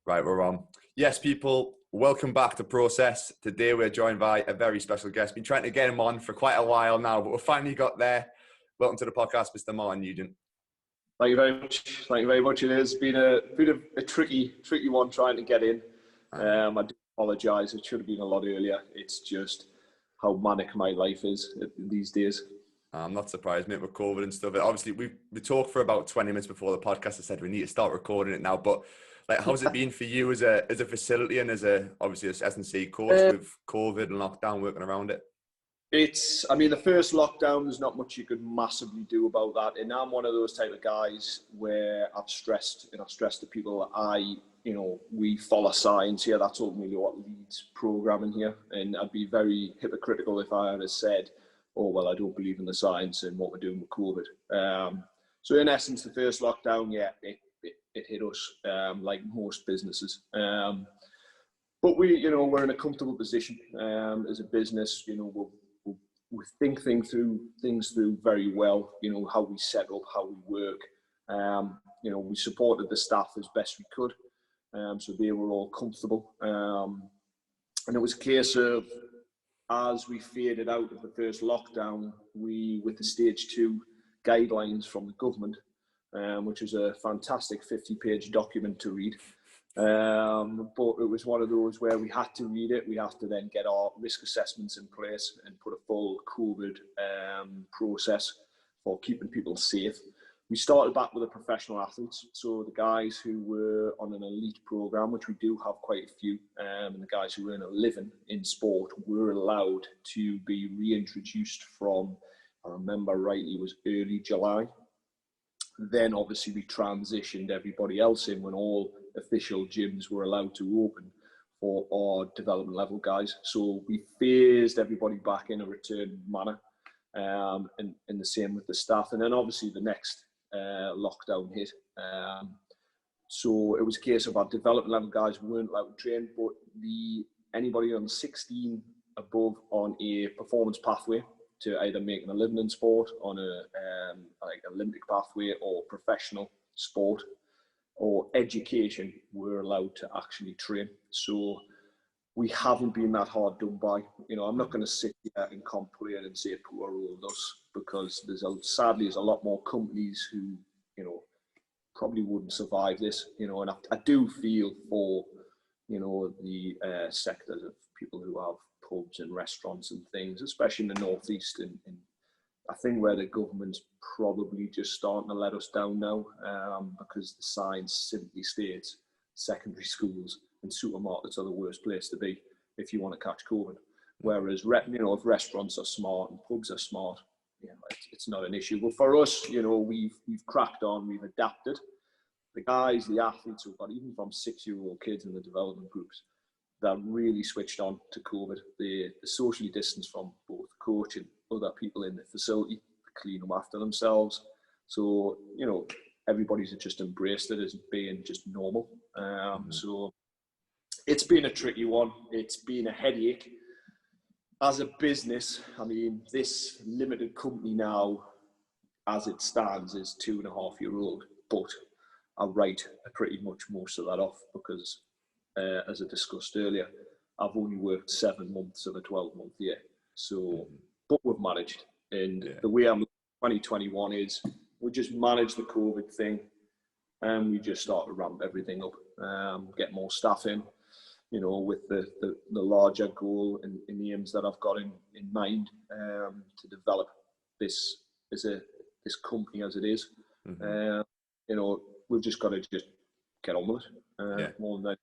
Right, we're on. Yes, people, welcome back to Process. Today we're joined by a very special guest. Been trying to get him on for quite a while now, but we finally got there. Welcome to the podcast, Mr. Martin Nugent. Thank you very much. Thank you very much. It has been a bit of a tricky one trying to get in. I do apologise. It should have been a lot earlier. It's just how manic my life is these days. I'm not surprised, mate, with COVID and stuff. Obviously, we talked for about 20 minutes before the podcast. I said we need to start recording it now. But like, how's it been for you as a facility and as obviously as S&C coach with COVID and lockdown, working around it? The first lockdown, there's not much you could massively do about that. And I'm one of those type of guys where I've stressed to people that we follow science here. That's ultimately what leads programming here. And I'd be very hypocritical if I had said, oh, well, I don't believe in the science and what we're doing with COVID. So in essence, the first lockdown, it hit us like most businesses. But we're in a comfortable position as a business. We think things through very well. How we set up, how we work. We supported the staff as best we could, so they were all comfortable. And it was a case of, as we faded out of the first lockdown, with the stage 2 guidelines from the government, which was a fantastic 50-page document to read. But it was one of those where we had to read it. We have to then get our risk assessments in place and put a full COVID process for keeping people safe. We started back with the professional athletes, so the guys who were on an elite program, which we do have quite a few, and the guys who earn a living in sport were allowed to be reintroduced from, I remember rightly, it was early July. Then obviously we transitioned everybody else in when all official gyms were allowed to open for our development level guys. So we phased everybody back in a return manner, and the same with the staff. And then obviously the next lockdown hit. So it was a case of our development level guys weren't allowed to train, but anybody on 16 above on a performance pathway to either making a living in sport on a like Olympic pathway or professional sport or education were allowed to actually train. So we haven't been that hard done by. I'm not going to sit here and complain and say poor old us, because sadly there's a lot more companies who probably wouldn't survive this. And I do feel for the sectors of people who have pubs and restaurants and things, especially in the northeast, and I think where the government's probably just starting to let us down now, because the science simply states secondary schools and supermarkets are the worst place to be if you want to catch COVID. Whereas if restaurants are smart and pubs are smart, it's not an issue. But for us, we've cracked on, we've adapted. The guys, the athletes we've got, even from 6-year-old kids in the development groups, that really switched on to COVID. The socially distanced from both the coach and other people in the facility, clean them after themselves. So, everybody's just embraced it as being just normal. So it's been a tricky one. It's been a headache. As a business, this limited company now, as it stands, is 2.5-year-old, but I write pretty much most of that off because, as I discussed earlier, I've only worked 7 months of a 12-month year. So, but we've managed. And the way I'm looking at 2021 is we just managed the COVID thing, and we just start to ramp everything up, get more staff in, with the larger goal and aims that I've got in mind, to develop this company as it is. We've just got to just get on with it. More than that,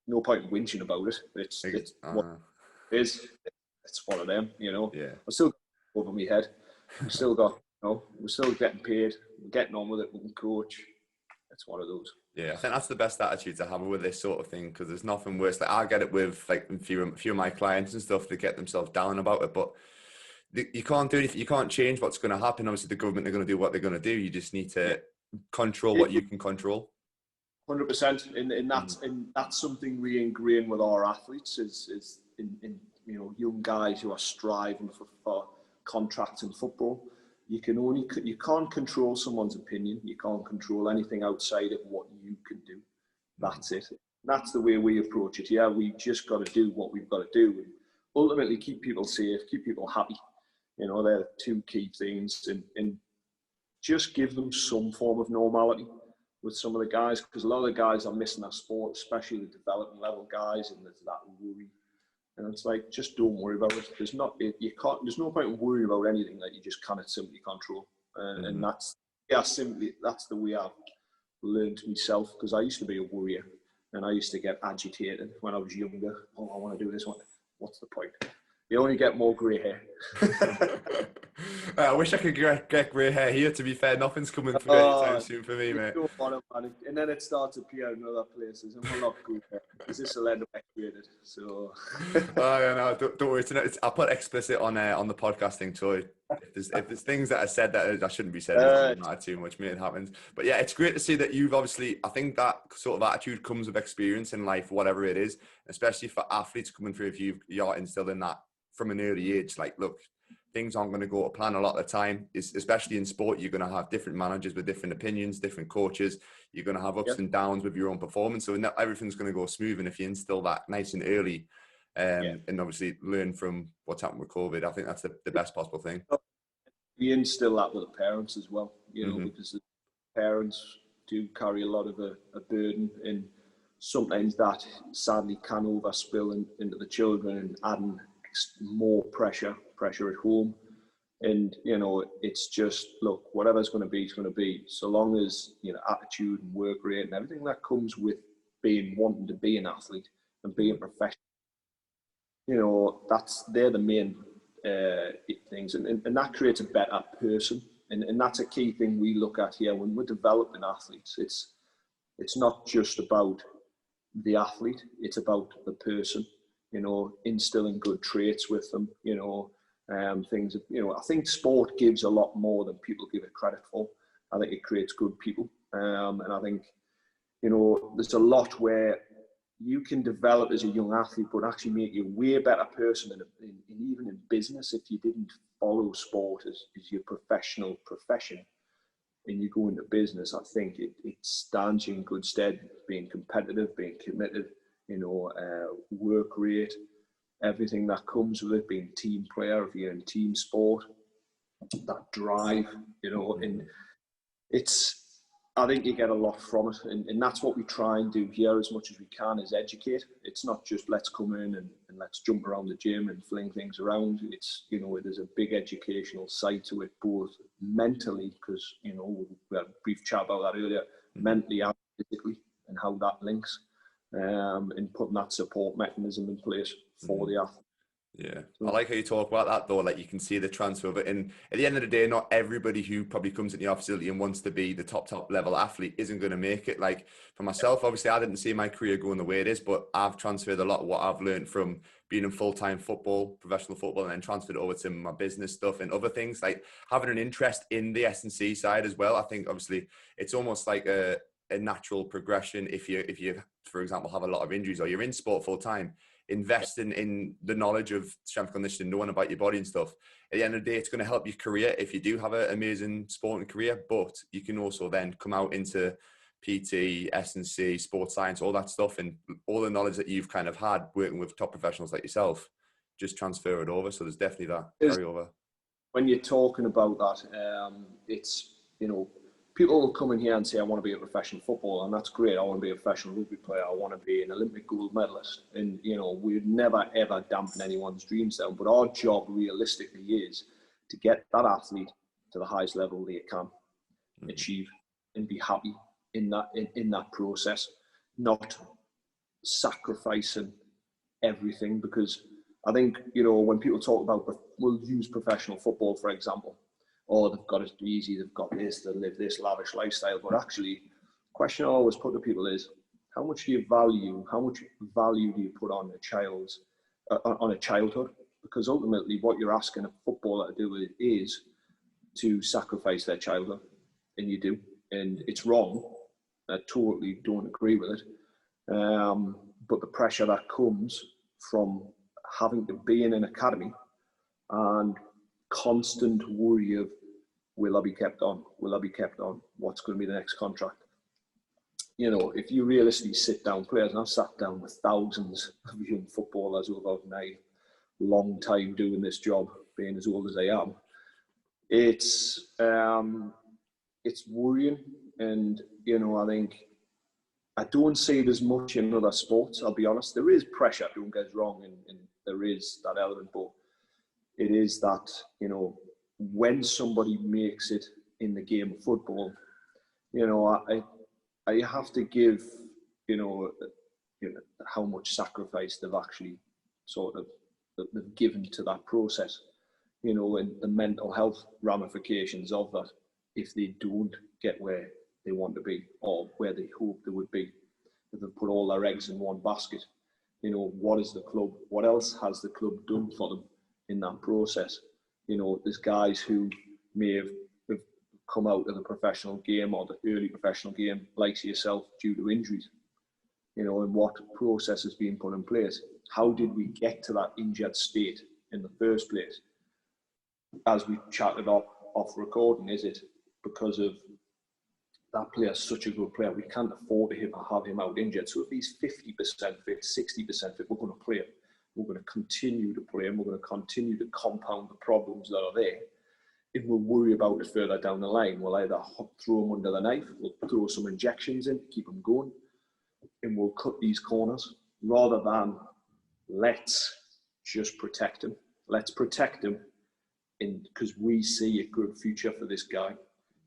no point in whinging about it. It's what it is. It's one of them, I've still got over my head. We've still got, we're still getting paid. We're getting on with it. We can coach. It's one of those. Yeah, I think that's the best attitude to have with this sort of thing, because there's nothing worse. Like, I get it with like a few of my clients and stuff. They get themselves down about it, but you can't do anything. You can't change what's going to happen. Obviously, the government are going to do what they're going to do. You just need to control what you can control. 100%, and that's something we ingrain with our athletes is in young guys who are striving for contracts in football. You can't control someone's opinion. You can't control anything outside of what you can do. That's it. That's the way we approach it. Yeah, we just got to do what we've got to do, and ultimately keep people safe, keep people happy. You know, they're the two key things, and just give them some form of normality with some of the guys, because a lot of the guys are missing that sport, especially the development level guys, and there's that worry. And it's like, just don't worry about it. There's no point in worrying about anything that you just cannot simply control. And that's the way I've learned myself, because I used to be a worrier, and I used to get agitated when I was younger. Oh, I want to do this one. What's the point? You only get more grey hair. I wish I could get grey hair here. To be fair, nothing's coming through anytime soon for me, mate. And then it starts to appear in other places, and we're not good there. Because this will end up X-rated. So. Oh yeah, no, don't worry. I'll put explicit on the podcasting. So if there's things that I said that I shouldn't be said, it doesn't matter too much. Mate, it happens. But yeah, it's great to see that you've obviously. I think that sort of attitude comes with experience in life, whatever it is. Especially for athletes coming through, if you're instilling that from an early age. Like, look, things aren't going to go to plan a lot of the time. Especially in sport, you're going to have different managers with different opinions, different coaches. You're going to have ups and downs with your own performance. So not everything's going to go smooth. And if you instill that nice and early, and obviously learn from what's happened with COVID, I think that's the best possible thing. We instill that with the parents as well, you know, because the parents do carry a lot of a burden, and sometimes that sadly can overspill into the children and adding more pressure at home. And, you know, it's just, look, whatever's going to be, it's going to be. So long as, you know, attitude and work rate and everything that comes with wanting to be an athlete and being professional, you know, they're the main things. And that creates a better person. And that's a key thing we look at here when we're developing athletes. It's not just about the athlete, it's about the person, you know, instilling good traits with them, you know, things, you know, I think sport gives a lot more than people give it credit for. I think it creates good people. And I think, you know, there's a lot where you can develop as a young athlete, but actually make you a way better person even in business if you didn't follow sport as your professional profession and you go into business. I think it stands you in good stead, being competitive, being committed, you know, work rate, everything that comes with it, being a team player, if you're in team sport, that drive, you know, and I think you get a lot from it, and that's what we try and do here as much as we can, is educate. It's not just let's come in and let's jump around the gym and fling things around. It's, you know, there's a big educational side to it, both mentally, because, you know, we had a brief chat about that earlier, mentally and physically, and how that links, and putting that support mechanism in place for the athlete. Yeah, I like how you talk about that though. Like, you can see the transfer of it, and at the end of the day, not everybody who probably comes into your facility and wants to be the top level athlete isn't going to make it. Like for myself, obviously, I didn't see my career going the way it is, but I've transferred a lot of what I've learned from being in full-time football, professional football, and then transferred over to my business stuff and other things, like having an interest in the S&C side as well. I think obviously it's almost like a natural progression if you, for example, have a lot of injuries or you're in sport full-time. Investing in the knowledge of strength and conditioning, knowing about your body and stuff. At the end of the day, it's going to help your career if you do have an amazing sporting career, but you can also then come out into PT, S&C, sports science, all that stuff, and all the knowledge that you've kind of had working with top professionals like yourself, just transfer it over. So there's definitely that carryover. When you're talking about that, it's, you know, people will come in here and say, I want to be a professional footballer, and that's great. I want to be a professional rugby player. I want to be an Olympic gold medalist. And, you know, we'd never, ever dampen anyone's dreams down. But our job realistically is to get that athlete to the highest level they can achieve and be happy in that process, not sacrificing everything. Because I think, you know, when people talk about, we'll use professional football, for example, or they've got it easy, they've got this, they live this lavish lifestyle. But actually, the question I always put to people is, how much value do you put on a childhood? Because ultimately what you're asking a footballer to do is to sacrifice their childhood, and you do. And it's wrong. I totally don't agree with it. But the pressure that comes from having to be in an academy and constant worry of, will I be kept on? Will I be kept on? What's going to be the next contract? you know, if you realistically sit down players, and I've sat down with thousands of young footballers over my long time doing this job, being as old as I am, it's worrying. And, you know, I don't see it as much in other sports, I'll be honest. There is pressure, don't get us wrong, and there is that element, but it is that, you know, when somebody makes it in the game of football, you know, I have to give, you know, how much sacrifice they've actually sort of they've given to that process, you know, and the mental health ramifications of that if they don't get where they want to be or where they hope they would be, if they've put all their eggs in one basket. You know, what else has the club done for them in that process? You know, there's guys who may have come out of the professional game or the early professional game, like yourself, due to injuries. You know, and what process has been put in place? How did we get to that injured state in the first place? As we chatted off recording, is it because of that player's such a good player, we can't afford to have him out injured. So if he's 50% fit, 60% fit, we're going to play him. We're going to continue to play him. We're going to continue to compound the problems that are there. And we'll worry about it further down the line. We'll either throw him under the knife, we'll throw some injections in to keep him going, and we'll cut these corners rather than let's just protect him. Let's protect him because we see a good future for this guy.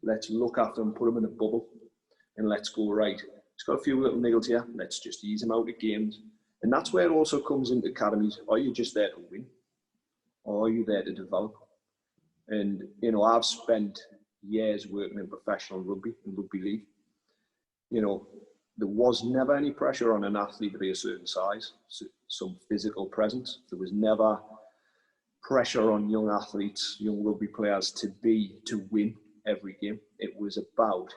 Let's look after him, put him in a bubble, and let's go, right, he's got a few little niggles here. Let's just ease him out of games. And that's where it also comes into academies. Are you just there to win? Or are you there to develop? And, you know, I've spent years working in professional rugby and rugby league. You know, there was never any pressure on an athlete to be a certain size, some physical presence. There was never pressure on young athletes, young rugby players to win every game. It was about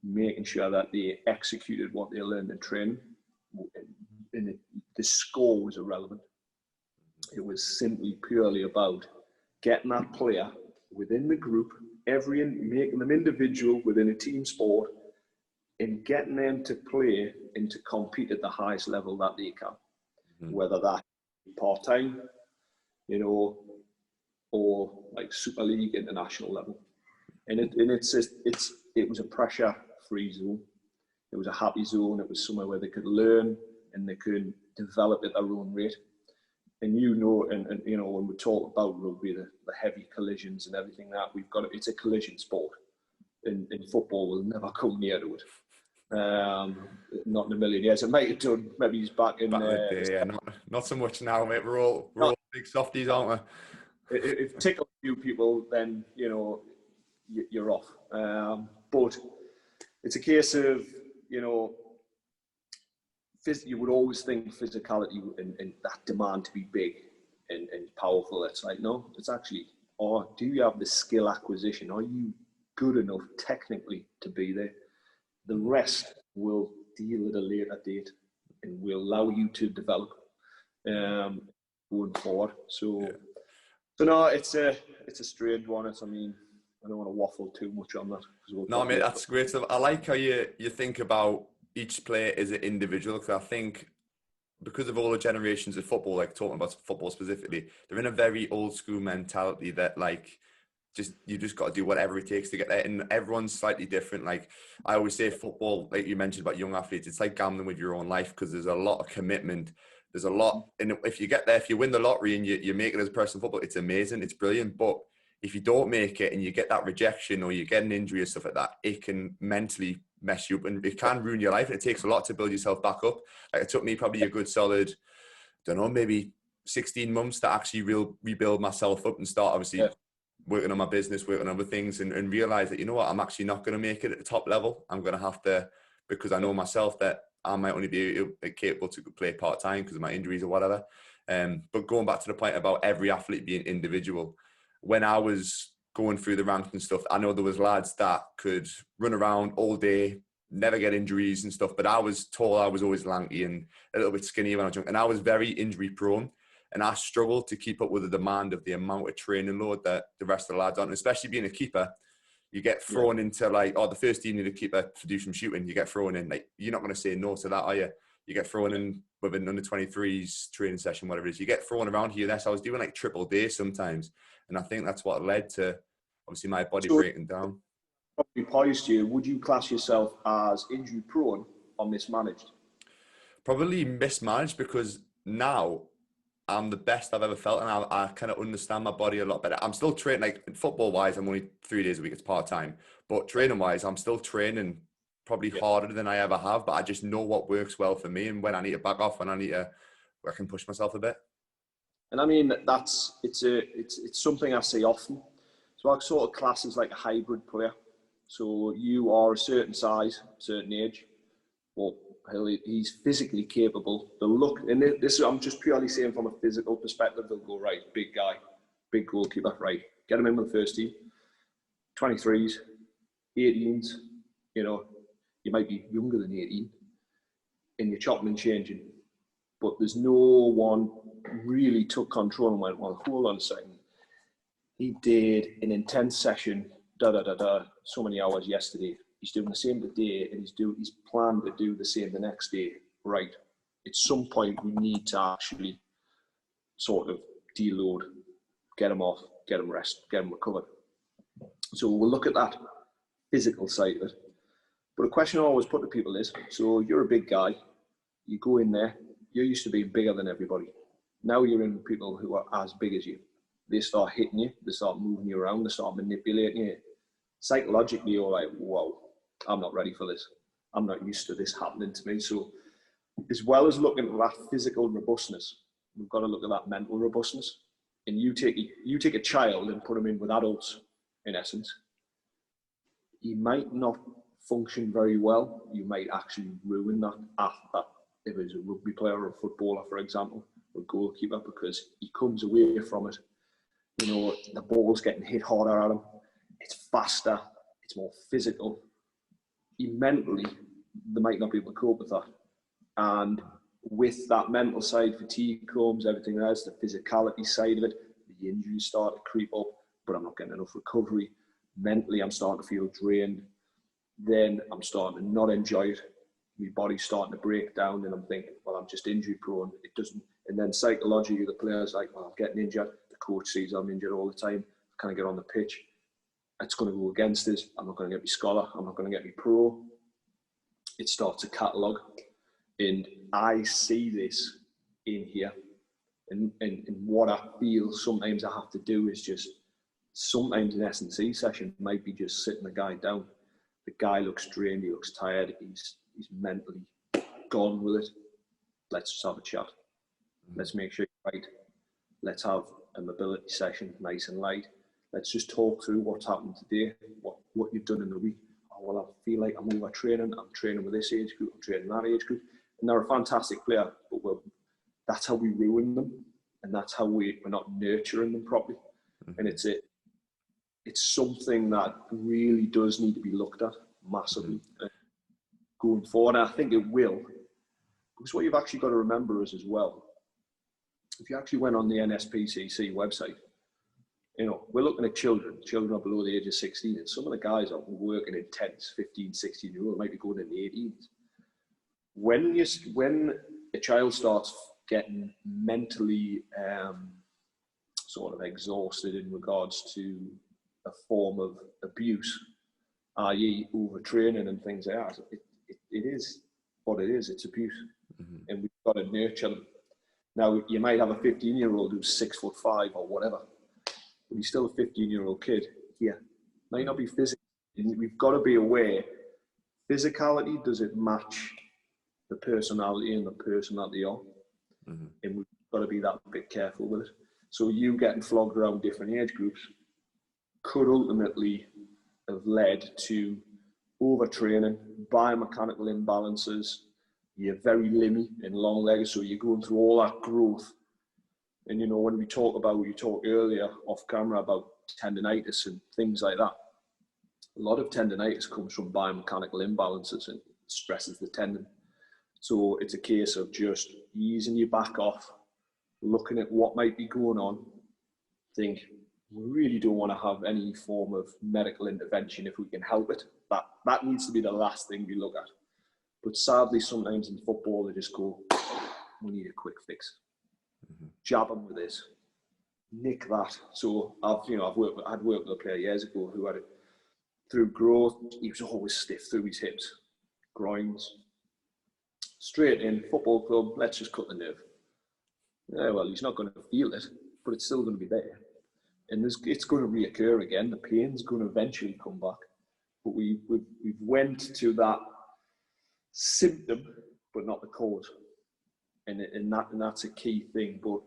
making sure that they executed what they learned in training. And the score was irrelevant. It was simply purely about getting that player within the group, making them individual within a team sport, and getting them to play and to compete at the highest level that they can, whether that part-time, you know, or like Super League, international level. And it was a pressure-free zone. It was a happy zone. It was somewhere where they could learn and they could develop at their own rate. And you know, and you know, when we talk about rugby, the heavy collisions and everything that we've got, it's a collision sport. And football will never come near to it. Not in a million years. It might have done. Maybe he's back in. Yeah, not so much now, mate. We're all big softies, aren't we? If tickle a few people, then you know you're off. But it's a case of, you know, you would always think physicality and that demand to be big and powerful. It's like, no, it's actually, or do you have the skill acquisition? Are you good enough technically to be there? The rest will deal at a later date and will allow you to develop going forward. So no, it's a strange one. I mean, I don't want to waffle too much on that. No, mate, that's great stuff. I like how you think about each player as an individual, because I think because of all the generations of football, like talking about football specifically, they're in a very old school mentality that like, you just got to do whatever it takes to get there, and everyone's slightly different. Like I always say, football, like you mentioned about young athletes, it's like gambling with your own life, because there's a lot of commitment. There's a lot, and if you get there, if you win the lottery and you make it as a professional football, it's amazing, it's brilliant. But if you don't make it and you get that rejection or you get an injury or stuff like that, it can mentally mess you up and it can ruin your life. And it takes a lot to build yourself back up. Like it took me probably a good solid, I don't know, maybe 16 months to actually rebuild myself up and start obviously working on my business, working on other things, and realize that, you know what, I'm actually not going to make it at the top level. I'm going to have to, because I know myself that I might only be capable to play part-time because of my injuries or whatever. But going back to the point about every athlete being individual, when I was going through the ranks and stuff, I know there was lads that could run around all day, never get injuries and stuff, but I was tall, I was always lanky and a little bit skinny when I was young, and I was very injury prone, and I struggled to keep up with the demand of the amount of training load that the rest of the lads on, especially being a keeper. You get thrown into like, oh, the first team need to keep a to do some shooting. You get thrown in. Like, you're not going to say no to that, are you? You get thrown in with an under 23s training session, whatever it is. You get thrown around here. So I was doing like triple days sometimes, and I think that's what led to obviously my body breaking down. Probably posed to you, would you class yourself as injury prone or mismanaged? Probably mismanaged, because now I'm the best I've ever felt, and I kind of understand my body a lot better. I'm still training, like football wise, I'm only 3 days a week, it's part time. But training wise, I'm still training probably harder than I ever have. But I just know what works well for me, and when I need to back off, when I need to, where I can push myself a bit. And I mean, it's something I see often. So I sort of class as like a hybrid player. So you are a certain size, certain age, but he's physically capable. The look, and this I'm just purely saying from a physical perspective, they'll go, right, big guy, big goalkeeper, right, get him in with the first team. 23s, 18s, you know, you might be younger than 18, and you're chopping and changing. But there's no one really took control and went, well, hold on a second. He did an intense session, so many hours yesterday. He's doing the same today, and he's planned to do the same the next day. Right. At some point, we need to actually sort of deload, get him off, get him rest, get him recovered. So we'll look at that physical side of it. But a question I always put to people is, so you're a big guy, you go in there, you're used to being bigger than everybody. Now you're in people who are as big as you. They start hitting you, they start moving you around, they start manipulating you. Psychologically, you're like, whoa, I'm not ready for this. I'm not used to this happening to me. So as well as looking at that physical robustness, we've got to look at that mental robustness. And you take a child and put him in with adults, in essence, he might not function very well. You might actually ruin that if it's a rugby player or a footballer, for example, or a goalkeeper, because he comes away from it, you know, the ball's getting hit harder at him. It's faster, it's more physical. Mentally, they might not be able to cope with that. And with that mental side, fatigue comes, everything else, the physicality side of it, the injuries start to creep up, but I'm not getting enough recovery. Mentally, I'm starting to feel drained. Then I'm starting to not enjoy it. My body's starting to break down, and I'm thinking, well, I'm just injury prone. It doesn't. And then psychologically, the player's like, well, I'm getting injured. The coach sees I'm injured all the time. Can I get on the pitch? It's going to go against us. I'm not going to get me scholar. I'm not going to get me pro. It starts a catalogue. And I see this in here. And what I feel sometimes I have to do is just, sometimes an S&C session might be just sitting the guy down. The guy looks drained. He looks tired. He's mentally gone with it. Let's just have a chat. Let's make sure you're right. Let's have a mobility session, nice and light. Let's just talk through what's happened today, what you've done in the week. Oh, well, I feel like I'm overtraining. I'm training with this age group. I'm training that age group. And they're a fantastic player, but that's how we ruin them. And that's how we're not nurturing them properly. And it's something that really does need to be looked at massively going forward. And I think it will. Because what you've actually got to remember is as well, if you actually went on the NSPCC website, you know, we're looking at children are below the age of 16, and some of the guys are working in 10s, 15, 16-year-old, might be going in the 18s. When a child starts getting mentally sort of exhausted in regards to a form of abuse, i.e. overtraining and things like that, it is what it is, it's abuse. And we've got to nurture them. Now, you might have a 15-year-old who's 6'5" or whatever, but he's still a 15-year-old kid. Yeah, might not be physical. We've got to be aware, physicality, does it match the personality and the person that they are? And we've got to be that bit careful with it. So you getting flogged around different age groups could ultimately have led to overtraining, biomechanical imbalances. You're very limby and long legged, so you're going through all that growth. And you know, when we talked earlier off camera about tendinitis and things like that, a lot of tendinitis comes from biomechanical imbalances and stresses the tendon. So it's a case of just easing you back off, looking at what might be going on. Think, we really don't want to have any form of medical intervention if we can help it. That needs to be the last thing we look at. But sadly, sometimes in football, they just go, we need a quick fix. Jab them with this, nick that. So I'd worked with a player years ago who had it through growth. He was always stiff through his hips, groins, straight in, football club, let's just cut the nerve. Yeah, well, he's not going to feel it, but it's still going to be there. And it's going to reoccur again. The pain's going to eventually come back. But we've went to that symptom, but not the cause. And that's a key thing. But,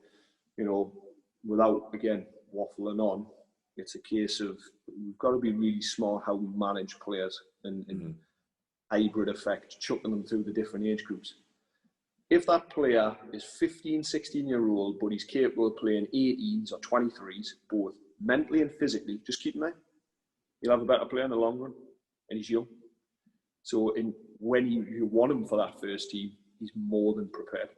without, again, waffling on, it's a case of we've got to be really smart how we manage players and hybrid effect, chucking them through the different age groups. If that player is 15, 16-year-old, but he's capable of playing 18s or 23s, both mentally and physically, just keep him there. He'll have a better player in the long run, and he's young. So when you want him for that first team, he's more than prepared.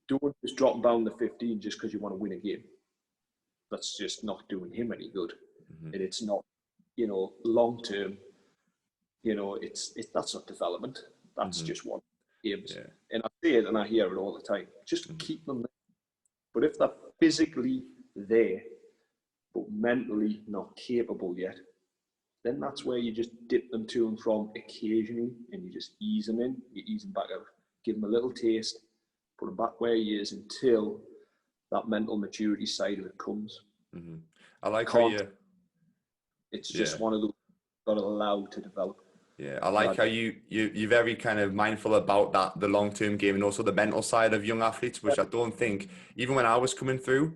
Don't just drop him down to 15 just because you want to win a game. That's just not doing him any good. And it's not, long-term, that's not development. That's just one. Games. Yeah. And I say it and I hear it all the time. Just keep them there. But if they're physically there, but mentally not capable yet, then that's where you just dip them to and from occasionally and you just ease them in, you ease them back out, give them a little taste, put them back where he is until that mental maturity side of it comes. I like how it's just one of those you've got to allow to develop. Yeah, I like how you're very kind of mindful about that, the long-term game and also the mental side of young athletes, which I don't think, even when I was coming through,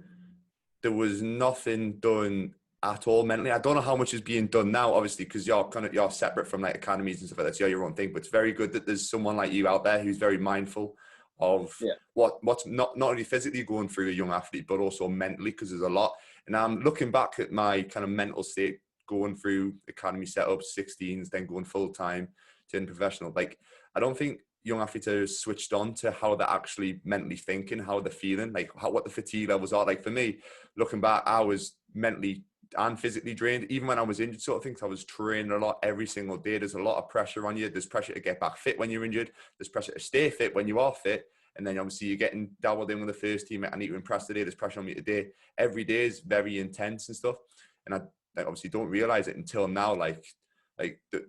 there was nothing done at all mentally. I don't know how much is being done now, obviously, because you're separate from like academies and stuff like that. So you're your own thing, but it's very good that there's someone like you out there who's very mindful of what's not only physically going through a young athlete, but also mentally, because there's a lot. And I'm looking back at my kind of mental state, going through academy setups, 16s, then going full-time, turning professional. Like, I don't think young athletes are switched on to how they're actually mentally thinking, how they're feeling, like what the fatigue levels are. Like for me, looking back, I was mentally and physically drained. Even when I was injured, sort of things, I was training a lot every single day. There's a lot of pressure on you. There's pressure to get back fit when you're injured. There's pressure to stay fit when you are fit. And then obviously you're getting dabbled in with the first team. I need to impress today. There's pressure on me today. Every day is very intense and stuff. And I obviously don't realize it until now. Like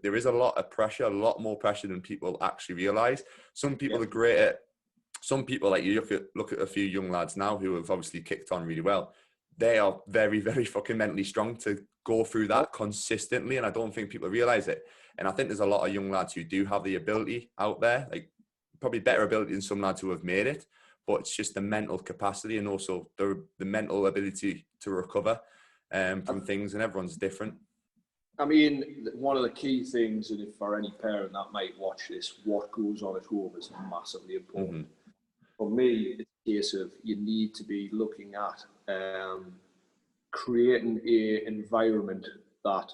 there is a lot of pressure, a lot more pressure than people actually realize. Some people are great at, some people, like you look at a few young lads now who have obviously kicked on really well. They are very, very fucking mentally strong to go through that consistently. And I don't think people realize it. And I think there's a lot of young lads who do have the ability out there, like probably better ability than some lads who have made it, but it's just the mental capacity and also the mental ability to recover from things, and everyone's different. I mean, one of the key things, and if for any parent that might watch this, what goes on at home is massively important. For me, it's a case of you need to be looking at creating an environment that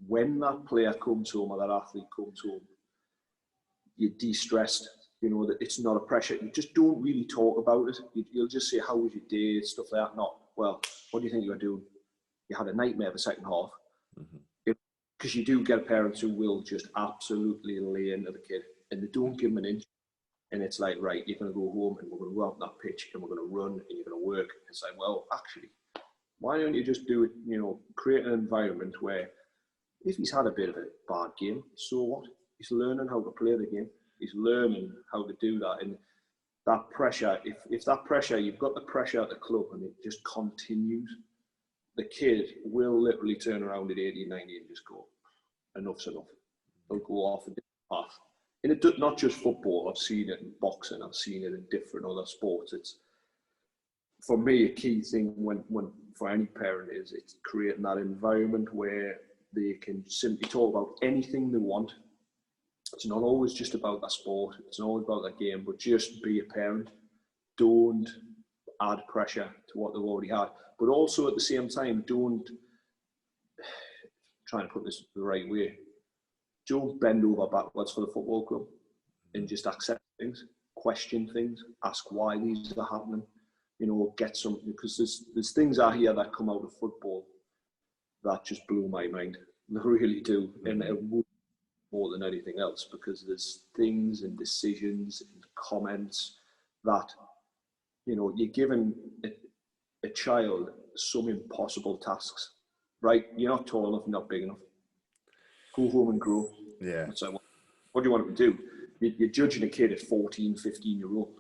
when that player comes home or that athlete comes home, you're de-stressed. That it's not a pressure. You just don't really talk about it. You'll just say, how was your day, stuff like that. Not, well, what do you think you were doing? You had a nightmare the second half. Because you do get parents who will just absolutely lay into the kid and they don't give them an inch. And it's like, right, you're going to go home and we're going to go out on that pitch and we're going to run and you're going to work. It's like, well, actually, why don't you just do it, create an environment where if he's had a bit of a bad game, so what? He's learning how to play the game. He's learning how to do that. And that pressure, if that pressure, you've got the pressure at the club and it just continues, the kid will literally turn around at 80, 90 and just go, enough's enough. They'll go off a different path. And it not just football, I've seen it in boxing, I've seen it in different other sports. It's, for me, a key thing when for any parent is it's creating that environment where they can simply talk about anything they want. It's not always just about that sport, it's not always about that game, but just be a parent. Don't add pressure to what they've already had. But also at the same time, don't, trying to put this the right way, don't bend over backwards for the football club and just accept things, question things, ask why these are happening. get something, because there's things I hear that come out of football that just blew my mind. They really do. And it would more than anything else, because there's things and decisions and comments that, you're giving a child some impossible tasks, right? You're not tall enough, you're not big enough. Go home and grow. Yeah. So what do you want him to do? You're judging a kid at 14, 15-year-old,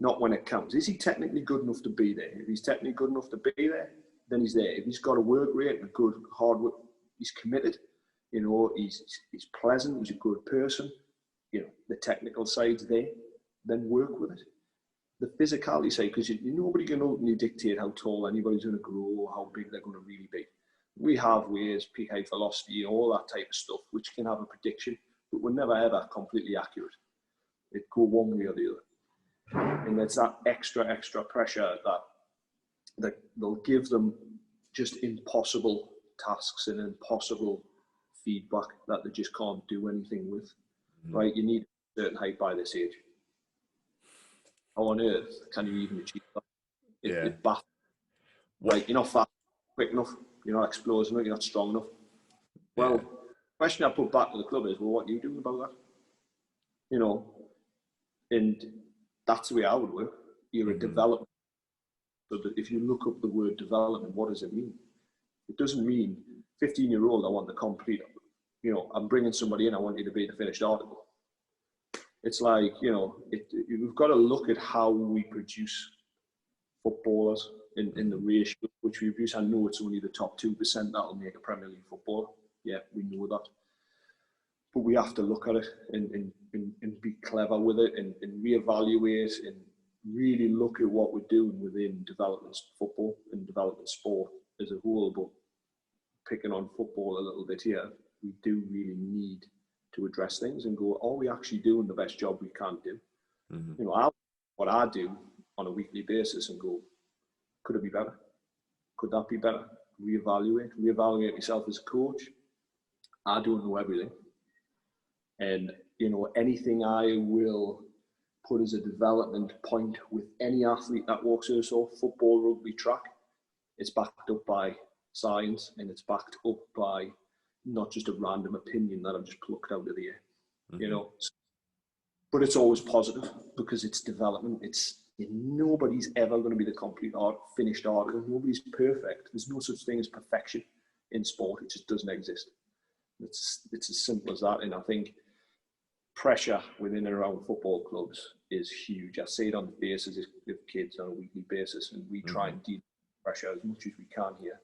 not when it counts. Is he technically good enough to be there? If he's technically good enough to be there, then he's there. If he's got a work rate and a good hard work, he's committed. He's pleasant. He's a good person. The technical side's there. Then work with it. The physicality side, because nobody can ultimately dictate how tall anybody's going to grow or how big they're going to really be. We have ways, peak height velocity, all that type of stuff, which can have a prediction, but we're never ever completely accurate. It go one way or the other. And it's that extra pressure that they'll give them just impossible tasks and impossible feedback that they just can't do anything with. Right? You need a certain height by this age. How on earth can you even achieve that? It baffles. Right? You're not fast, quick enough. You're not explosive enough. You're not strong enough. Well, the question I put back to the club is, well, what are you doing about that? And that's the way I would work. You're a development. So that if you look up the word development, what does it mean? It doesn't mean 15-year-old, I want the complete, I'm bringing somebody in, I want you to be the finished article. It's like, we've got to look at how we produce footballers in the ratio which we produce. I know it's only the top 2% that'll make a Premier League footballer. Yeah, we know that. But we have to look at it and be clever with it and reevaluate and really look at what we're doing within development football and development sport as a whole. But picking on football a little bit here, we do really need to address things and go, are we actually doing the best job we can do? What I do on a weekly basis and go, could it be better? Could that be better? Reevaluate myself as a coach. I don't know everything. And, anything I will put as a development point with any athlete that walks through, so football, rugby, track, it's backed up by science and it's backed up by not just a random opinion that I've just plucked out of the air, But it's always positive because it's development. Nobody's ever going to be the complete finished article. Nobody's perfect. There's no such thing as perfection in sport. It just doesn't exist. It's as simple as that. And I think pressure within and around football clubs is huge. I see it on the faces of kids on a weekly basis, and we try and deal with pressure as much as we can here.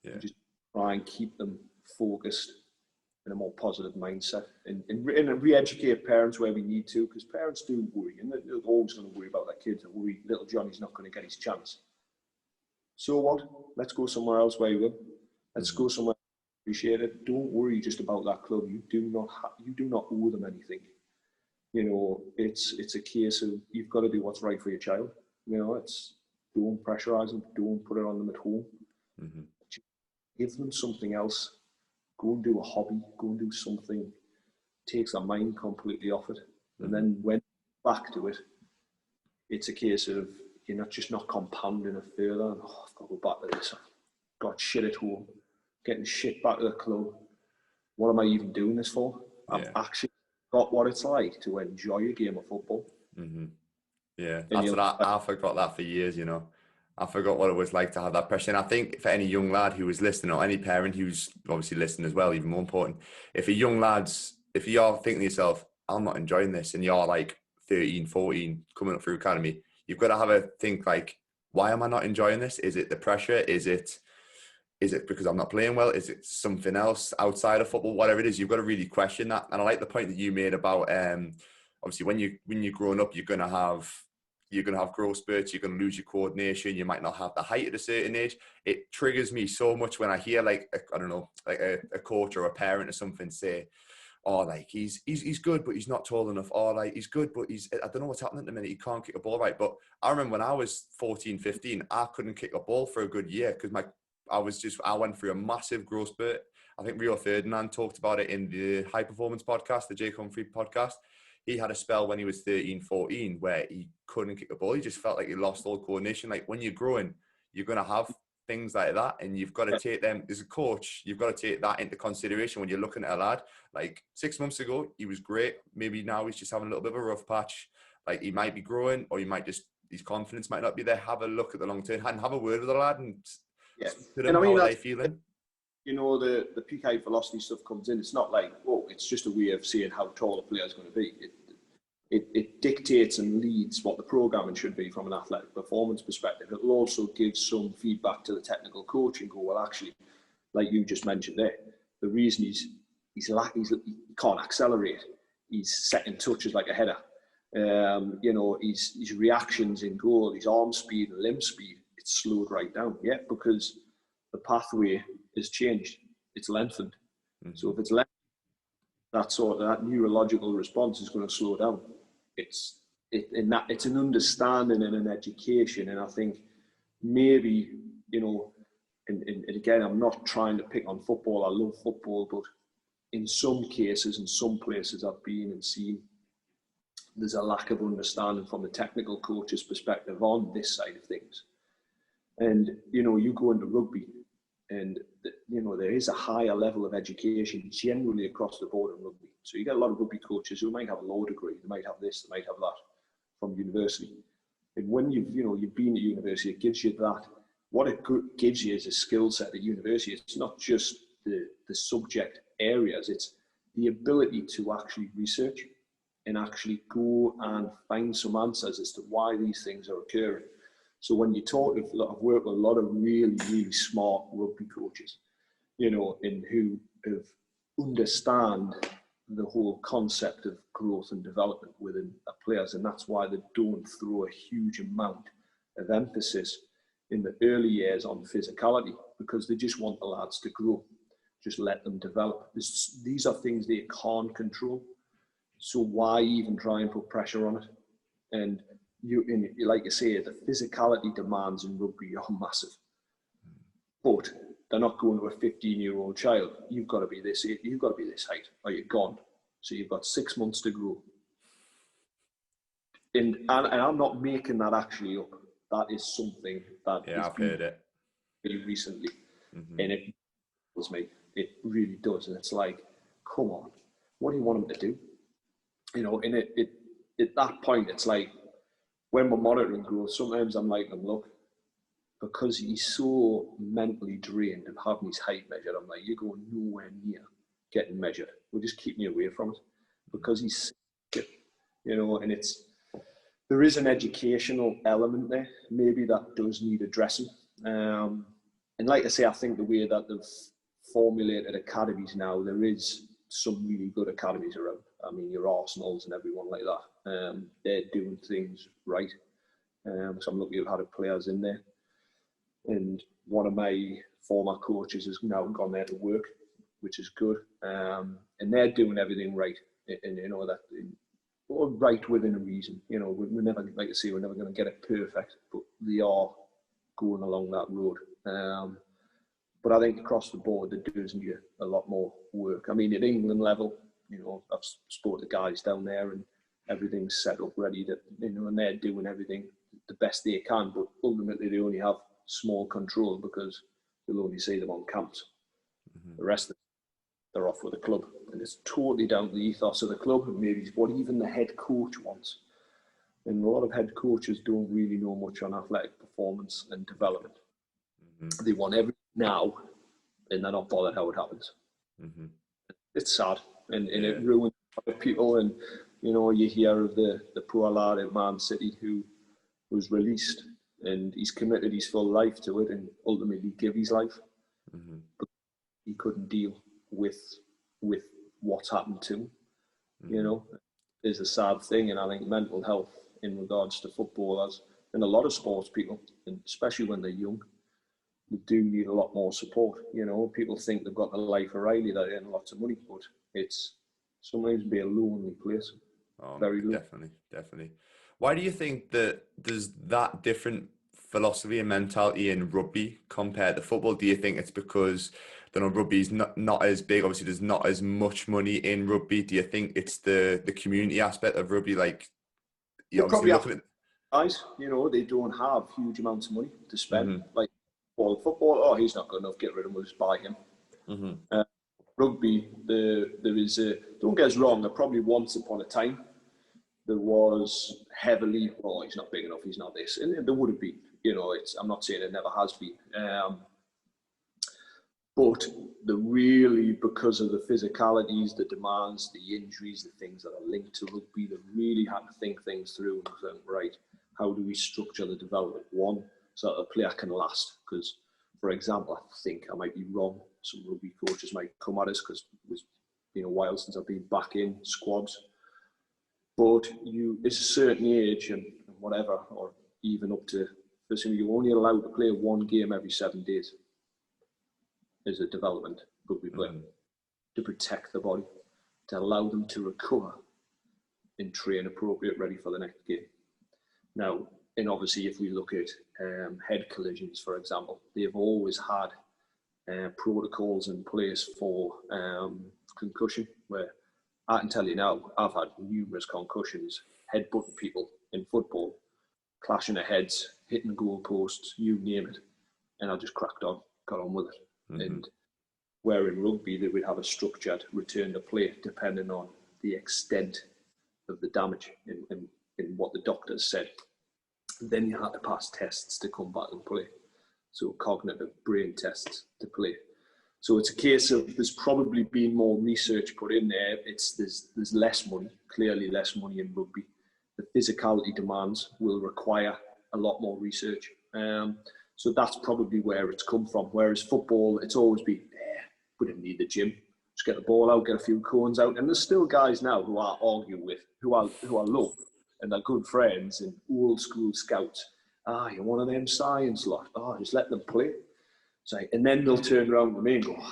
Yeah. Just try and keep them focused in a more positive mindset and re-educate parents where we need to, because parents do worry, and they're always going to worry about their kids and worry little Johnny's not going to get his chance. So what? Let's go somewhere else where he will. Let's go somewhere appreciated. Don't worry just about that club. You do not owe them anything. It's a case of you've got to do what's right for your child. It's don't pressurize them. Don't put it on them at home. Give them something else. Go and do a hobby. Go and do something. Takes their mind completely off it. And then when back to it, it's a case of you're not compounding it further. And, I've got to go back to this. I've got shit at home. Getting shit back to the club. What am I even doing this for? I've actually got what it's like to enjoy a game of football. Yeah, that's what I forgot that for years, I forgot what it was like to have that pressure. And I think for any young lad who was listening, or any parent who's obviously listening as well, even more important, if you're thinking to yourself, I'm not enjoying this, and you're like 13, 14, coming up through academy, you've got to have a think like, why am I not enjoying this? Is it the pressure? Is it because I'm not playing well? Is it something else outside of football? Whatever it is, you've got to really question that. And I like the point that you made about obviously when you're growing up, you're gonna have growth spurts. You're gonna lose your coordination. You might not have the height at a certain age. It triggers me so much when I hear a coach or a parent or something say, "Oh, like he's good, but he's not tall enough." Or like he's good, but I don't know what's happening at the minute. He can't kick a ball right. But I remember when I was 14, 15, I couldn't kick a ball for a good year because I went through a massive growth spurt. I think Rio Ferdinand talked about it in the High Performance podcast, the Jake Humphrey podcast. he had a spell when he was 13, 14 where he couldn't kick a ball. He just felt like he lost all coordination. Like when you're growing, you're going to have things like that, and you've got to take them as a coach. You've got to take that into consideration when you're looking at a lad. Like 6 months ago, he was great. Maybe now he's just having a little bit of a rough patch. Like he might be growing, or he might just, his confidence might not be there. Have a look at the long term and have a word with the lad and and I mean, how are they feeling? You know, the PK velocity stuff comes in. It's not like, oh, it's just a way of seeing how tall a player is going to be. It dictates and leads what the programming should be from an athletic performance perspective. It will also give some feedback to the technical coach and go, well, actually, like you just mentioned there, the reason he can't accelerate. He's setting touches like a header. You know, his reactions in goal, his arm speed and limb speed, it's slowed right down. Yeah, because the pathway is changed. It's lengthened. Mm-hmm. So if it's lengthened, that neurological response is going to slow down. It's an understanding and an education. And I think maybe, you know, and again, I'm not trying to pick on football. I love football, but in some cases, in some places I've been and seen, there's a lack of understanding from the technical coach's perspective on this side of things. And, you know, you go into rugby and, you know, there is a higher level of education generally across the board in rugby. So you get a lot of rugby coaches who might have a law degree, they might have this, they might have that from university. And when you've been at university, it gives you that. What it gives you is a skill set at university. It's not just the subject areas, it's the ability to actually research and actually go and find some answers as to why these things are occurring. So when you talk, I've worked with a lot of really, really smart rugby coaches, you know, and who have understand the whole concept of growth and development within players. And that's why they don't throw a huge amount of emphasis in the early years on physicality, because they just want the lads to grow. Just let them develop. These are things they can't control. So why even try and put pressure on it? And like you say, the physicality demands in rugby are massive. But they're not going to a 15-year-old child. You've got to be this height, or you're gone. So you've got 6 months to grow. And I'm not making that actually up. That is something that I've heard it really recently, and it was me. It really does, and it's like, come on, what do you want him to do? You know, and it at that point, it's like when we're monitoring growth, sometimes I'm like, look, because he's so mentally drained of having his height measured, I'm like, you're going nowhere near getting measured. We're just keeping you away from it because he's, you know, and there is an educational element there. Maybe that does need addressing. And like I say, I think the way that they've formulated academies now, there is some really good academies around. I mean, your Arsenals and everyone like that. They're doing things right. So I'm lucky to have had players in there. And one of my former coaches has now gone there to work, which is good. And they're doing everything right. And you know, that right within a reason. You know, we're never, like I say, we're never going to get it perfect, but they are going along that road. But I think across the board, there does need a lot more work. I mean, at England level, you know, I've spoken to guys down there and everything's set up ready, that, you know, and they're doing everything the best they can, but ultimately they only have small control because you'll only see them on camps. The rest of them, they're off with the club, and it's totally down to the ethos of the club and maybe what even the head coach wants. And a lot of head coaches don't really know much on athletic performance and development. They want everything now, and they're not bothered how it happens. It's sad, and it ruins people. And you know, you hear of the poor lad at Man City who was released, and he's committed his full life to it, and ultimately give his life. But he couldn't deal with what's happened to him. You know, is a sad thing, and I think mental health in regards to footballers and a lot of sports people, and especially when they're young, they do need a lot more support. You know, people think they've got the life of Riley, they earn lots of money, but it's sometimes be a lonely place. Very lonely. Definitely. Why do you think that there's that different philosophy and mentality in rugby compared to football? Do you think it's because don't know, rugby's not as big. Obviously, there's not as much money in rugby. Do you think it's the community aspect of rugby? Like, you They obviously probably have looking at. guys, they don't have huge amounts of money to spend. Mm-hmm. Like football, oh, he's not good enough, get rid of him, we'll just buy him. Mm-hmm. Rugby, there is don't get us wrong, there probably once upon a time, there was heavily, oh, he's not big enough, he's not this. And there would have been, I'm not saying it never has been. But really, because of the physicalities, the demands, the injuries, the things that are linked to rugby, they really had to think things through and think, right, how do we structure the development? One, so that a player can last. Because, for example, I think I might be wrong. Some rugby coaches might come at us because it's been a while since I've been back in squads. But it's a certain age and whatever, or even up to, you're only allowed to play one game every 7 days. As a development rugby player, to protect the body, to allow them to recover and train appropriate, ready for the next game. Now, and obviously, if we look at head collisions, for example, they've always had protocols in place for concussion, where I can tell you now, I've had numerous concussions, headbutting people in football, clashing of heads, hitting goalposts, you name it, and I just cracked on, got on with it. And where in rugby they would have a structured return to play depending on the extent of the damage in what the doctors said. Then you had to pass tests to come back and play. So cognitive brain tests to play. So it's a case of there's probably been more research put in there. There's less money, clearly less money in rugby. The physicality demands will require a lot more research. So that's probably where it's come from. Whereas football, it's always been, we didn't need the gym. Just get the ball out, get a few cones out. And there's still guys now who I argue with, who I love, and they're good friends and old school scouts. You're one of them science lot. Just let them play. So, and then they'll turn around to me and go,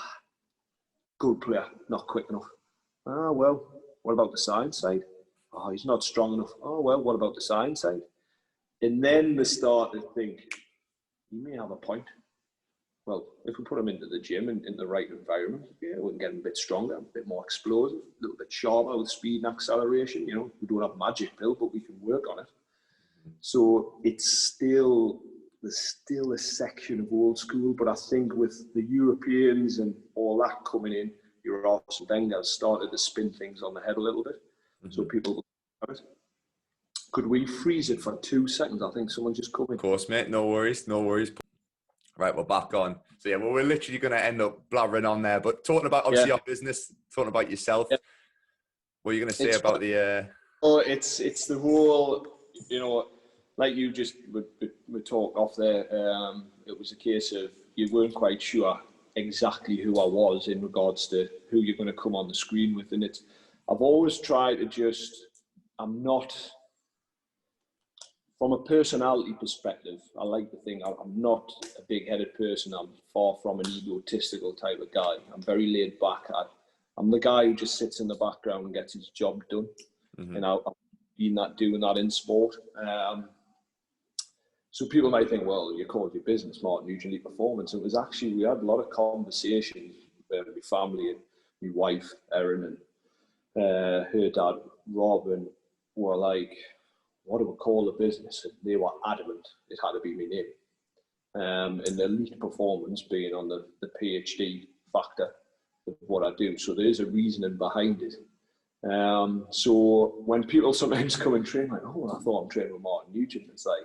good player, not quick enough. Well, what about the science side? He's not strong enough. Well, what about the science side? And then they start to think, you may have a point. Well, if we put him into the gym and in the right environment, we can get him a bit stronger, a bit more explosive, a little bit sharper with speed and acceleration. We don't have a magic pill, but we can work on it. So there's still a section of old school, but I think with the Europeans and all that coming in, your Arsene Wenger started to spin things on the head a little bit. So people have it. Could we freeze it for 2 seconds? I think someone just come in. Of course, mate. No worries. Right, we're back on. So yeah, we're literally going to end up blabbering on there. But talking about obviously your business, talking about yourself, what are you going to say about the? It's the whole, like you just we talked off there. It was a case of you weren't quite sure exactly who I was in regards to who you're going to come on the screen with, and I've always tried to I'm not. From a personality perspective, I like to think I'm not a big-headed person. I'm far from an egotistical type of guy. I'm very laid back. I'm the guy who just sits in the background and gets his job done. And I've been doing that in sport. So people might think, well, you called your business Martin Nugent Elite Performance. It was actually, we had a lot of conversations with my family and my wife, Erin, and her dad, Rob, and were like, what do we call the business? And they were adamant it had to be my name. And the elite performance being on the PhD factor of what I do. So there is a reasoning behind it. So when people sometimes come and train, like, I thought I'm training with Martin Nugent. It's like,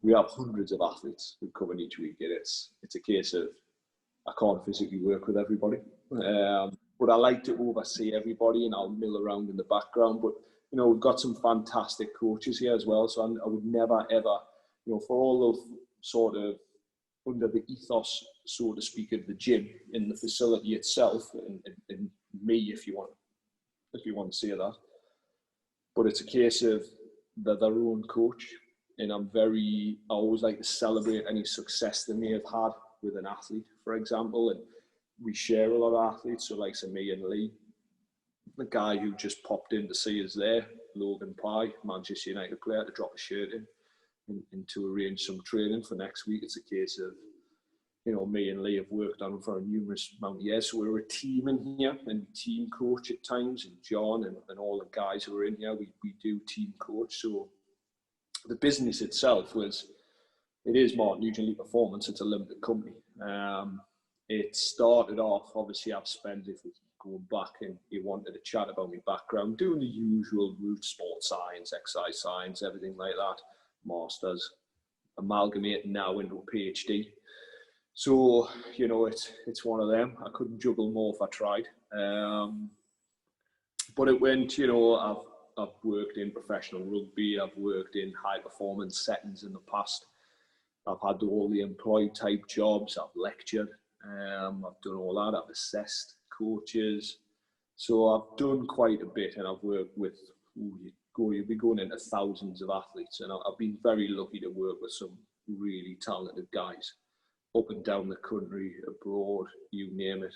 we have hundreds of athletes who come in each week, and it's a case of I can't physically work with everybody. But I like to oversee everybody, and I'll mill around in the background. But we've got some fantastic coaches here as well. So I would never, ever, for all of sort of under the ethos, so to speak, of the gym in the facility itself, and me, if you want to say that. But it's a case of they're their own coach. And I always like to celebrate any success they may have had with an athlete, for example. And we share a lot of athletes. So like, say, me and Lee, the guy who just popped in to see us there, Logan Pye, Manchester United player, to drop a shirt in and to arrange some training for next week. It's a case of you know, me and Lee have worked on for a numerous amount of years. So we're a team in here, and team coach at times, and John and all the guys who are in here, we do team coach. So the business itself it is Martin Nugent Elite Performance. It's a limited company. It started off, obviously I've spent, if we going back and you wanted to chat about my background, doing the usual route, sports science, exercise science, everything like that, masters, amalgamating now into a PhD. So, you know, it's one of them. I couldn't juggle more if I tried. But it went, you know, I've worked in professional rugby, I've worked in high performance settings in the past. I've had all the employed type jobs, I've lectured, I've done all that, I've assessed coaches. So I've done quite a bit, and I've worked with, you'll be going into thousands of athletes, and I've been very lucky to work with some really talented guys up and down the country, abroad, you name it,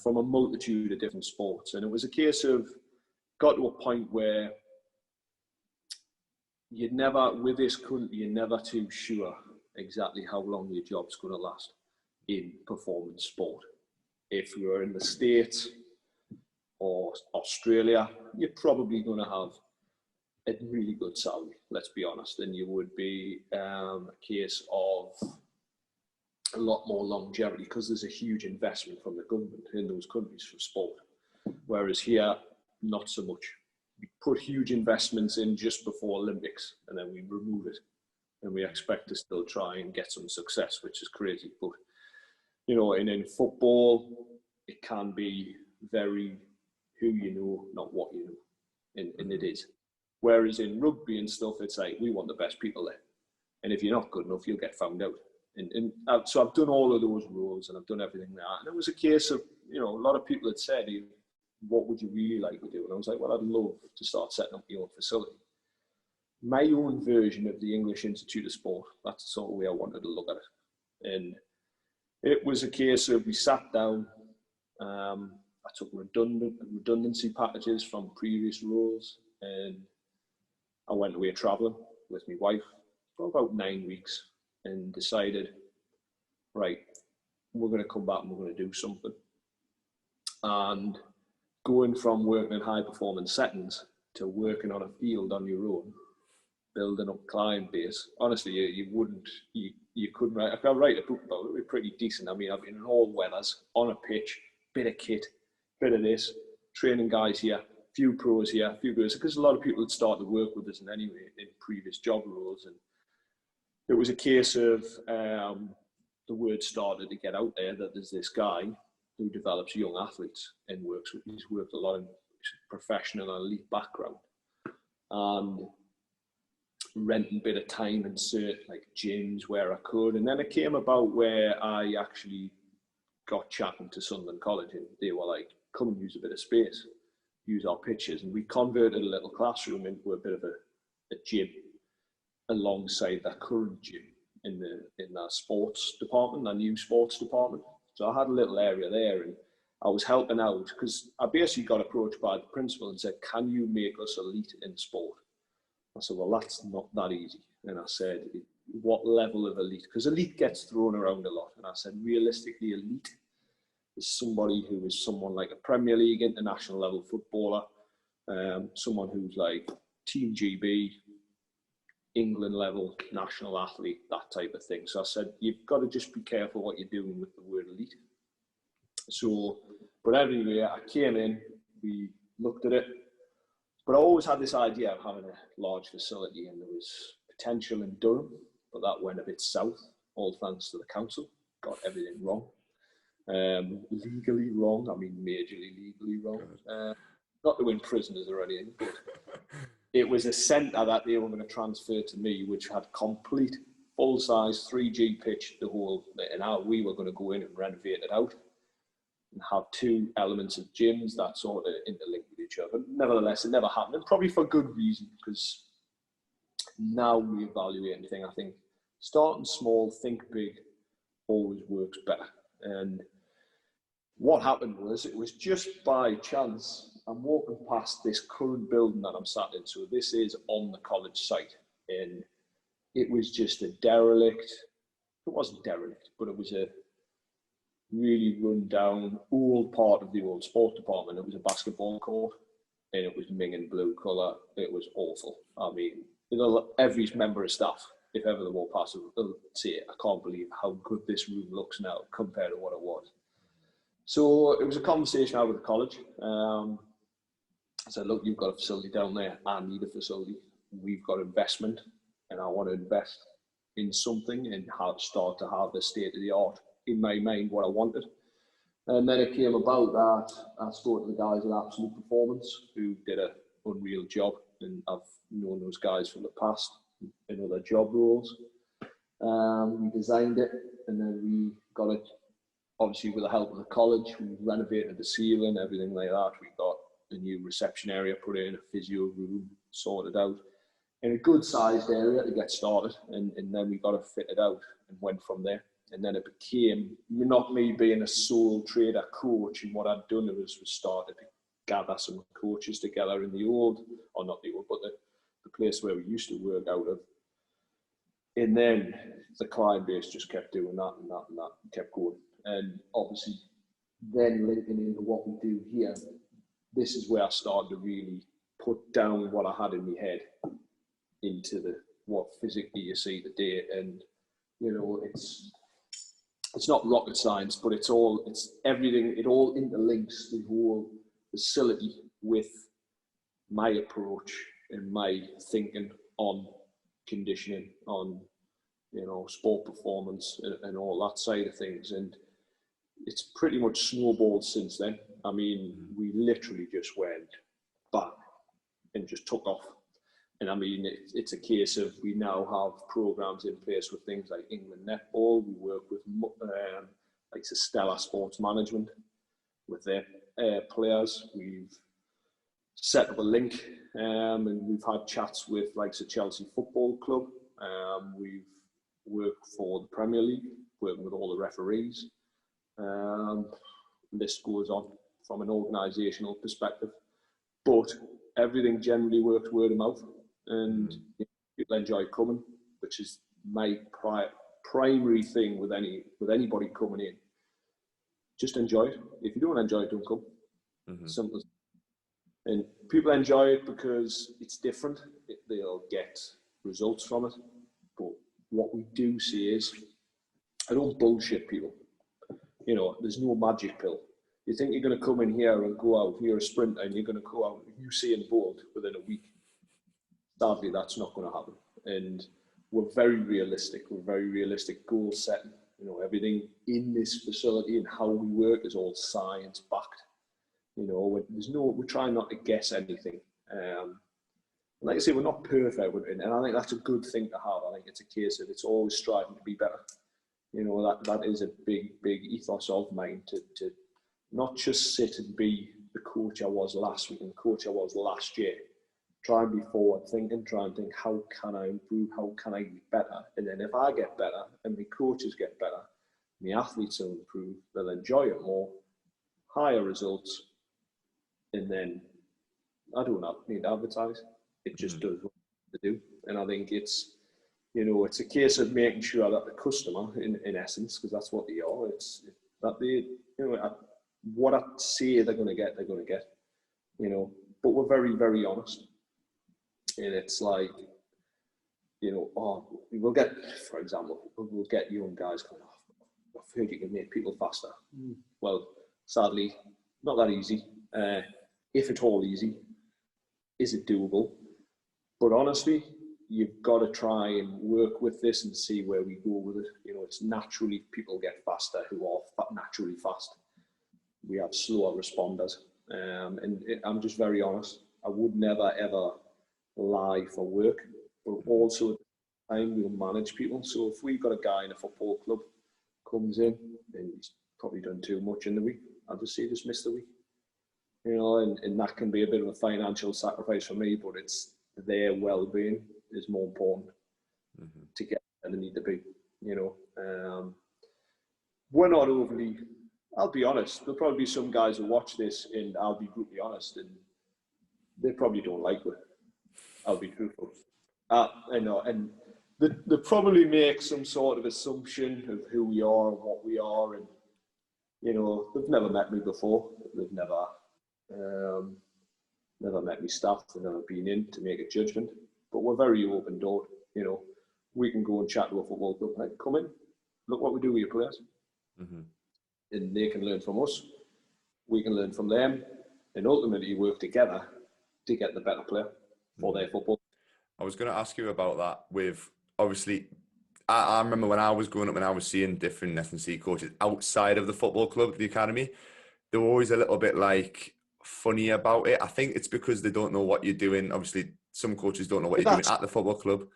from a multitude of different sports. And it was a case of, got to a point where with this country, you're never too sure exactly how long your job's going to last in performance sport. If you're in the States or Australia, you're probably going to have a really good salary, let's be honest, and you would be a case of a lot more longevity, because there's a huge investment from the government in those countries for sport. Whereas here, not so much. We put huge investments in just before Olympics, and then we remove it, and we expect to still try and get some success, which is crazy. But you know, in football, it can be very who you know, not what you know, and it is. Whereas in rugby and stuff, it's like, we want the best people there, and if you're not good enough, you'll get found out. And so I've done all of those roles, and I've done everything there. And it was a case of, you know, a lot of people had said, what would you really like to do? And I was like, well, I'd love to start setting up my own facility. My own version of the English Institute of Sport. That's the sort of way I wanted to look at it. And it was a case of, we sat down, I took redundancy packages from previous roles, and I went away traveling with my wife for about 9 weeks, and decided, right, we're going to come back and we're going to do something. And going from working in high performance settings to working on a field on your own, building up client base, honestly, you couldn't write. If I write a book about it, it'd be pretty decent. I mean, I've been in all weathers, on a pitch, bit of kit, bit of this, training guys here, few pros here, few girls, because a lot of people had started to work with us in previous job roles. And it was a case of the word started to get out there that there's this guy who develops young athletes and he's worked a lot in professional and elite background, and renting a bit of time in certain like gyms where I could. And then it came about where I actually got chatting to Sunderland College, and they were like, come and use a bit of space, use our pitches. And we converted a little classroom into a bit of a gym alongside that current gym in that sports department, our new sports department. So I had a little area there, and I was helping out, because I basically got approached by the principal and said, can you make us elite in sport? I said, well, that's not that easy. And I said, what level of elite? Because elite gets thrown around a lot. And I said, realistically, elite is somebody who is someone like a Premier League, international level footballer, someone who's like Team GB, England level, national athlete, that type of thing. So I said, you've got to just be careful what you're doing with the word elite. So, but anyway, I came in, we looked at it, but I always had this idea of having a large facility, and there was potential in Durham, but that went a bit south, all thanks to the council. Got everything wrong. Legally wrong, I mean majorly legally wrong. Not to win prisoners or anything, but it was a centre that they were going to transfer to me, which had complete full-size 3G pitch, the whole, and how we were going to go in and renovate it out and have two elements of gyms that sort of interlinked with each other. But nevertheless, it never happened, and probably for good reason, because now we evaluate anything, I think starting small, think big, always works better. And what happened was, it was just by chance, I'm walking past this current building that I'm sat in. So this is on the college site, and it was just a derelict, wasn't derelict, but it was a really run down old part of the old sport department. It was a basketball court, and it was Ming blue colour. It was awful. I mean, every member of staff, if ever they walk past, they'll say, I can't believe how good this room looks now compared to what it was. So it was a conversation I had with the college. I said, look, you've got a facility down there. I need a facility. We've got investment, and I want to invest in something and start to have the state of the art in my mind, what I wanted. And then it came about that I spoke to the guys at Absolute Performance who did an unreal job, and I've known those guys from the past in other job roles. We designed it, and then we got it, obviously with the help of the college. We renovated the ceiling, everything like that. We got a new reception area put in, a physio room sorted out, in a good sized area to get started, and then we got it fitted out and went from there. And then it became, not me being a sole trader coach, and what I'd done was started to gather some coaches together in the old, or not the old, but the place where we used to work out of. And then the client base just kept doing that and that and that, and kept going. And obviously then linking into what we do here, this is where I started to really put down what I had in my head into what physically you see today. And, you know, it's not rocket science, but it's everything. It all interlinks the whole facility with my approach and my thinking on conditioning, on, you know, sport performance and all that side of things. And it's pretty much snowballed since then. I mean, we literally just went bang and just took off. And I mean, it's a case of we now have programs in place with things like England Netball. We work with like Stella Sports Management with their players. We've set up a link, and we've had chats with like the Chelsea Football Club. We've worked for the Premier League, working with all the referees. List goes on from an organisational perspective, but everything generally works word of mouth. And people enjoy coming, which is my primary thing with anybody coming in. Just enjoy it. If you don't enjoy it, don't come. Simple. And people enjoy it because it's different. They'll get results from it. But what we do see is, I don't bullshit people. You know, there's no magic pill. You think you're going to come in here and go out, you're a sprinter, and you're going to go out Usain Bolt within a week. Sadly, that's not going to happen. And we're very realistic. We're very realistic goal setting. You know, everything in this facility and how we work is all science backed. You know, we're trying not to guess anything. Like I say, we're not perfect with it, and I think that's a good thing to have. I think it's a case of it's always striving to be better. You know, that is a big ethos of mine, to not just sit and be the coach I was last week and the coach I was last year. Try and be forward thinking, try and think, how can I improve? How can I get better? And then if I get better and my coaches get better, the athletes will improve, they'll enjoy it more, higher results, and then I don't need to advertise. It just does what it do. And I think it's, you know, it's a case of making sure that the customer, in essence, because that's what they are, it's that they, you know, what I say they're going to get, you know. But we're very, very honest. And it's like, you know, we'll get, for example, we'll get young guys going, I've heard you can make people faster. Well, sadly, not that easy. If at all easy, is it doable? But honestly, you've got to try and work with this and see where we go with it. You know, it's naturally people get faster who are naturally fast. We have slower responders. I'm just very honest. I would never, ever lie for work, but also at the time we'll manage people. So if we've got a guy in a football club comes in and he's probably done too much in the week, I'll just say just miss the week. You know, and that can be a bit of a financial sacrifice for me, but it's their well-being is more important to get where they need to be. You know, we're not overly, I'll be honest, there'll probably be some guys who watch this, and I'll be brutally honest, and they probably don't like it. I'll be truthful. I know, and they probably make some sort of assumption of who we are and what we are, and they've never met me before. They've never met me staff. They've never been in to make a judgment. But we're very open doored. We can go and chat to a football club. Like, come in, look what we do with your players, and they can learn from us. We can learn from them, and ultimately work together to get the better player for their football. I was going to ask you about that. With obviously, I remember when I was growing up, when I was seeing different S&C coaches outside of the football club, the academy, they were always a little bit like funny about it. I think it's because they don't know what you're doing. Obviously, some coaches don't know what you're doing at the football club.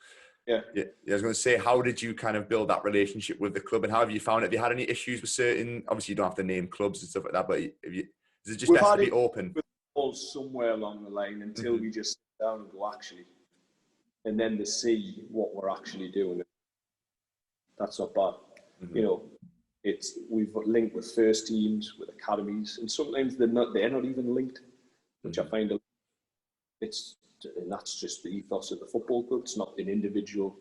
Yeah. I was going to say, how did you kind of build that relationship with the club, and how have you found it? Have you had any issues with certain? Obviously, you don't have to name clubs and stuff like that, but is it just best to be open? Somewhere along the line until we just sit down and go, actually, and then to see what we're actually doing. That's not bad. We've linked with first teams, with academies, and sometimes they're not even linked, which I find and that's just the ethos of the football club. It's not an individual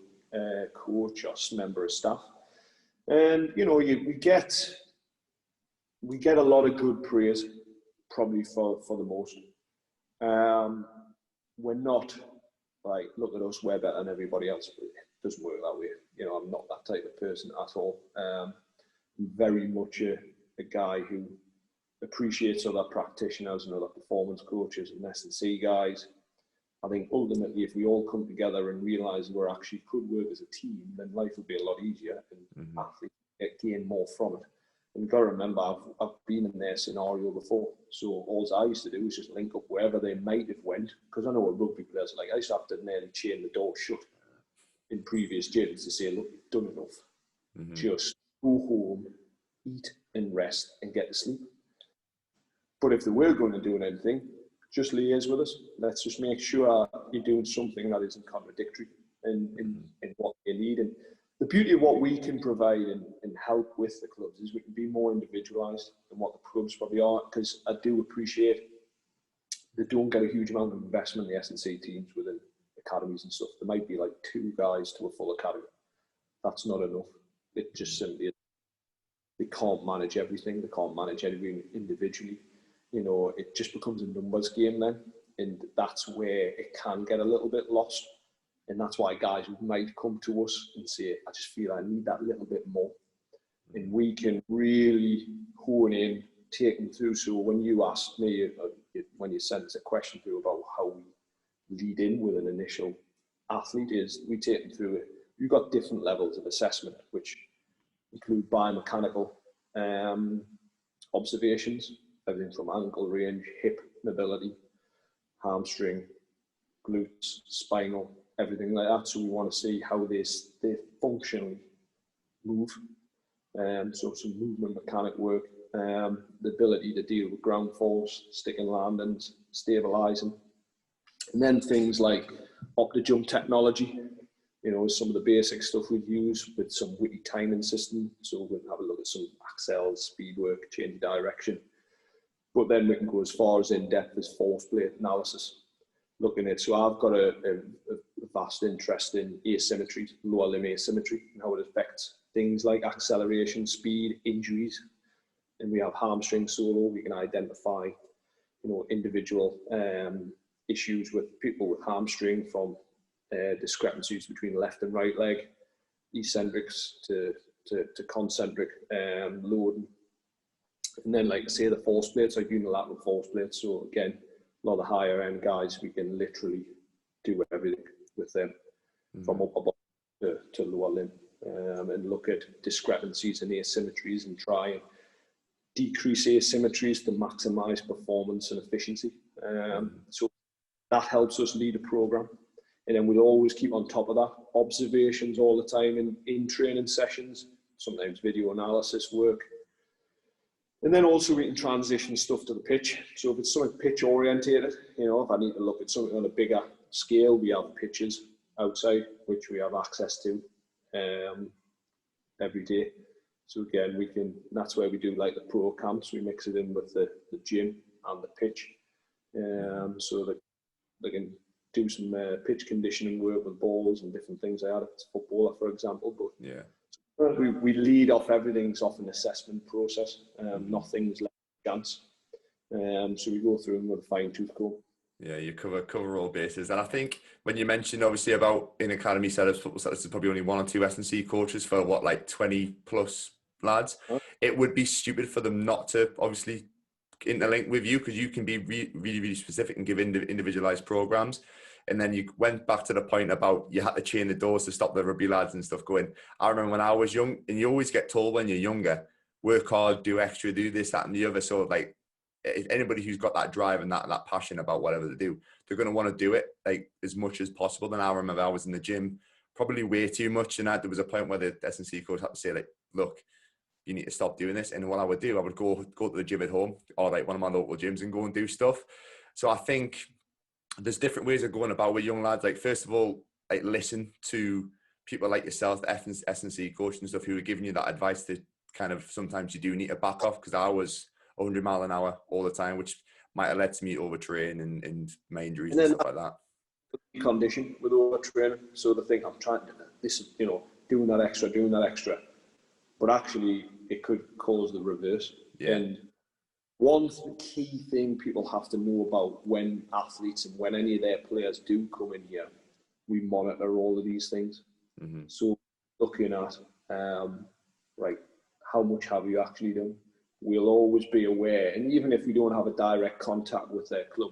coach or member of staff. And we get a lot of good praise, probably for the most. We're not like, look at us, we're better than everybody else. It doesn't work that way. I'm not that type of person at all. I'm very much a guy who appreciates other practitioners and other performance coaches and S&C guys. I think ultimately, if we all come together and realise we actually could work as a team, then life would be a lot easier, and athletes gain more from it. And you've got to remember, I've been in their scenario before. So all I used to do was just link up wherever they might have went, because I know what rugby players are like. I used to have to nearly chain the door shut in previous gyms to say, look, you've done enough. Just go home, eat and rest and get to sleep. But if they were going to do anything, just liaise with us. Let's just make sure you're doing something that isn't contradictory in what you need. And the beauty of what we can provide and help with the clubs is we can be more individualised than what the clubs probably are, because I do appreciate they don't get a huge amount of investment in the S&C teams within academies and stuff. There might be like 2 guys to a full academy. That's not enough. It just simply is. They can't manage everything. They can't manage everything individually. It just becomes a numbers game then. And that's where it can get a little bit lost. And that's why guys might come to us and say, I just feel I need that little bit more. And we can really hone in, take them through. So when you asked me, when you sent us a question through about how we lead in with an initial athlete, is we take them through it. We've got different levels of assessment, which include biomechanical observations, everything from ankle range, hip mobility, hamstring, glutes, spinal, everything like that. So we want to see how they functionally move. So some movement mechanic work, the ability to deal with ground force, sticking landings, stabilizing. And then things like opti-jump technology, some of the basic stuff we'd use with some witty timing system. So we'll have a look at some accels, speed work, change of direction. But then we can go as far as in-depth as force plate analysis, looking at. So I've got a vast interest in asymmetry, lower limb asymmetry, and how it affects things like acceleration, speed, injuries. And we have hamstring solo. We can identify, individual issues with people with hamstring, from discrepancies between left and right leg, eccentrics to concentric loading. And then, like I say, the force plates, like unilateral force plates. So again, a lot of the higher end guys, we can literally do everything with them, from upper body to lower limb, and look at discrepancies and asymmetries and try and decrease asymmetries to maximize performance and efficiency. So that helps us lead a program. And then we'll always keep on top of that. Observations all the time in training sessions, sometimes video analysis work. And then also we can transition stuff to the pitch. So if it's something pitch orientated, if I need to look at something on a bigger scale, we have pitches outside, which we have access to every day. So again, that's where we do like the pro camps. We mix it in with the gym and the pitch, so that they can do some pitch conditioning work with balls and different things like that. If it's a footballer, for example, but Yeah. we lead off everything's off an assessment process. Nothing's left chance. So we go through them with a fine tooth comb. Yeah, you cover all bases. And I think when you mentioned obviously about in academy setups, football setups, there's probably only 1 or 2 S&C coaches for what, like 20 plus lads. It would be stupid for them not to obviously interlink with you, because you can be really specific and give individualized programs. And then you went back to the point about you had to chain the doors to stop the rugby lads and stuff going. I remember when I was young, and you always get told when you're younger, work hard, do extra, do this, that, and the other. So like, if anybody who's got that drive and that passion about whatever they do, they're going to want to do it like as much as possible. Then I remember I was in the gym probably way too much, and there was a point where the S&C coach had to say like, look, you need to stop doing this. And what I would do, I would go to the gym at home, or like one of my local gyms, and go and do stuff. So I think there's different ways of going about with young lads. Like, first of all, like, listen to people like yourself, the S&C coach and stuff, who are giving you that advice that kind of sometimes you do need to back off, because I was 100 mile an hour all the time, which might have led to me overtrain and my injuries and stuff like that. Condition with overtraining. So they think I'm trying to this, doing that extra, but actually it could cause the reverse. Yeah. And one key thing people have to know about when athletes and when any of their players do come in here, we monitor all of these things. Mm-hmm. So looking at right, how much have you actually done? We'll always be aware, and even if we don't have a direct contact with their club,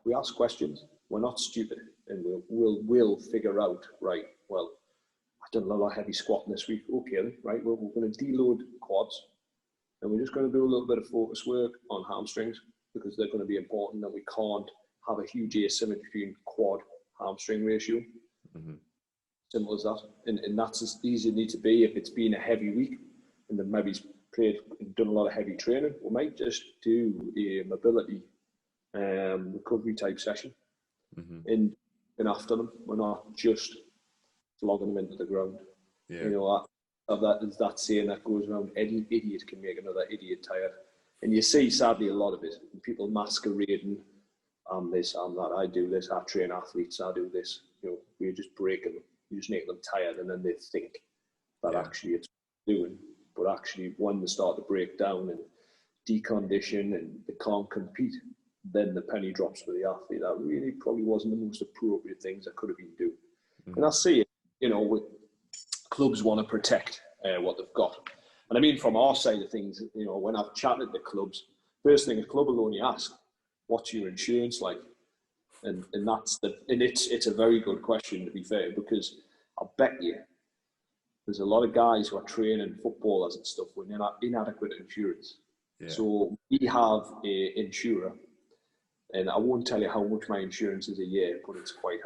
we ask questions. We're not stupid, and we'll figure out, right, well, I've done a lot of heavy squatting this week. Okay, right, well, we're going to deload quads, and we're just going to do a little bit of focus work on hamstrings, because they're going to be important, and we can't have a huge asymmetry between quad hamstring ratio. Mm-hmm. Simple as that. And that's as easy as it needs to be. If it's been a heavy week and then maybe he's played and done a lot of heavy training, we might just do a mobility recovery type session. Mm-hmm. and after them. We're not just flogging them into the ground. Yeah. That saying that goes around, any idiot can make another idiot tired. And you see, sadly, a lot of it. People masquerading, I'm this, I'm that, I do this, I train athletes, I do this. We're just breaking them. You just make them tired, and then they think that actually it's doing. But actually, when they start to break down and decondition and they can't compete, then the penny drops for the athlete. That really probably wasn't the most appropriate things I could have been doing. Mm-hmm. And I see it, with clubs want to protect what they've got. And I mean, from our side of things, when I've chatted to clubs, first thing a club will only ask, what's your insurance like? And it's a very good question, to be fair, because I bet you there's a lot of guys who are training footballers and stuff with inadequate insurance. Yeah. So we have an insurer, and I won't tell you how much my insurance is a year, but it's quite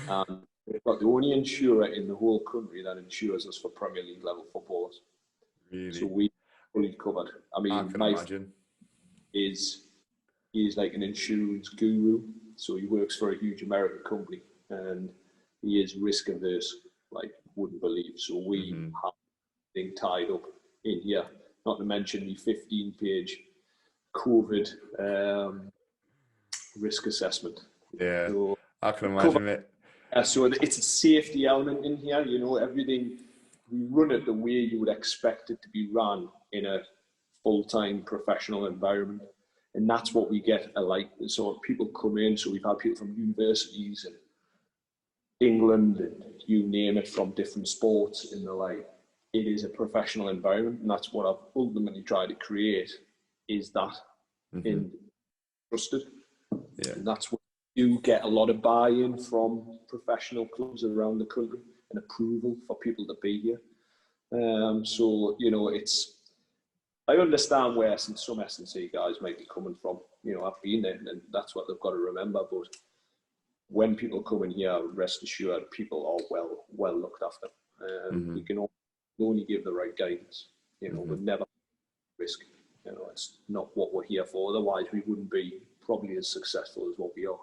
high. We've got the only insurer in the whole country that insures us for Premier League level footballers. Really? So we fully covered. I mean, I can imagine. He's like an insurance guru. So he works for a huge American company, and he is risk averse, like wouldn't believe. So we have thing tied up in here. Not to mention the 15-page COVID risk assessment. Yeah, so I can imagine it. So it's a safety element in here. Everything, we run it the way you would expect it to be run in a full-time professional environment. And that's what we get alike. So people come in, so we've had people from universities and England and you name it, from different sports, and the like. It is a professional environment, and that's what I've ultimately tried to create, is that in trusted. Yeah. And that's what you get a lot of buy-in from professional clubs around the country, and approval for people to be here. I understand where some S&C guys might be coming from. I've been there, and that's what they've got to remember. But when people come in here, rest assured, people are well looked after. We can only give the right guidance. We'll never risk. It's not what we're here for. Otherwise, we wouldn't be probably as successful as what we are.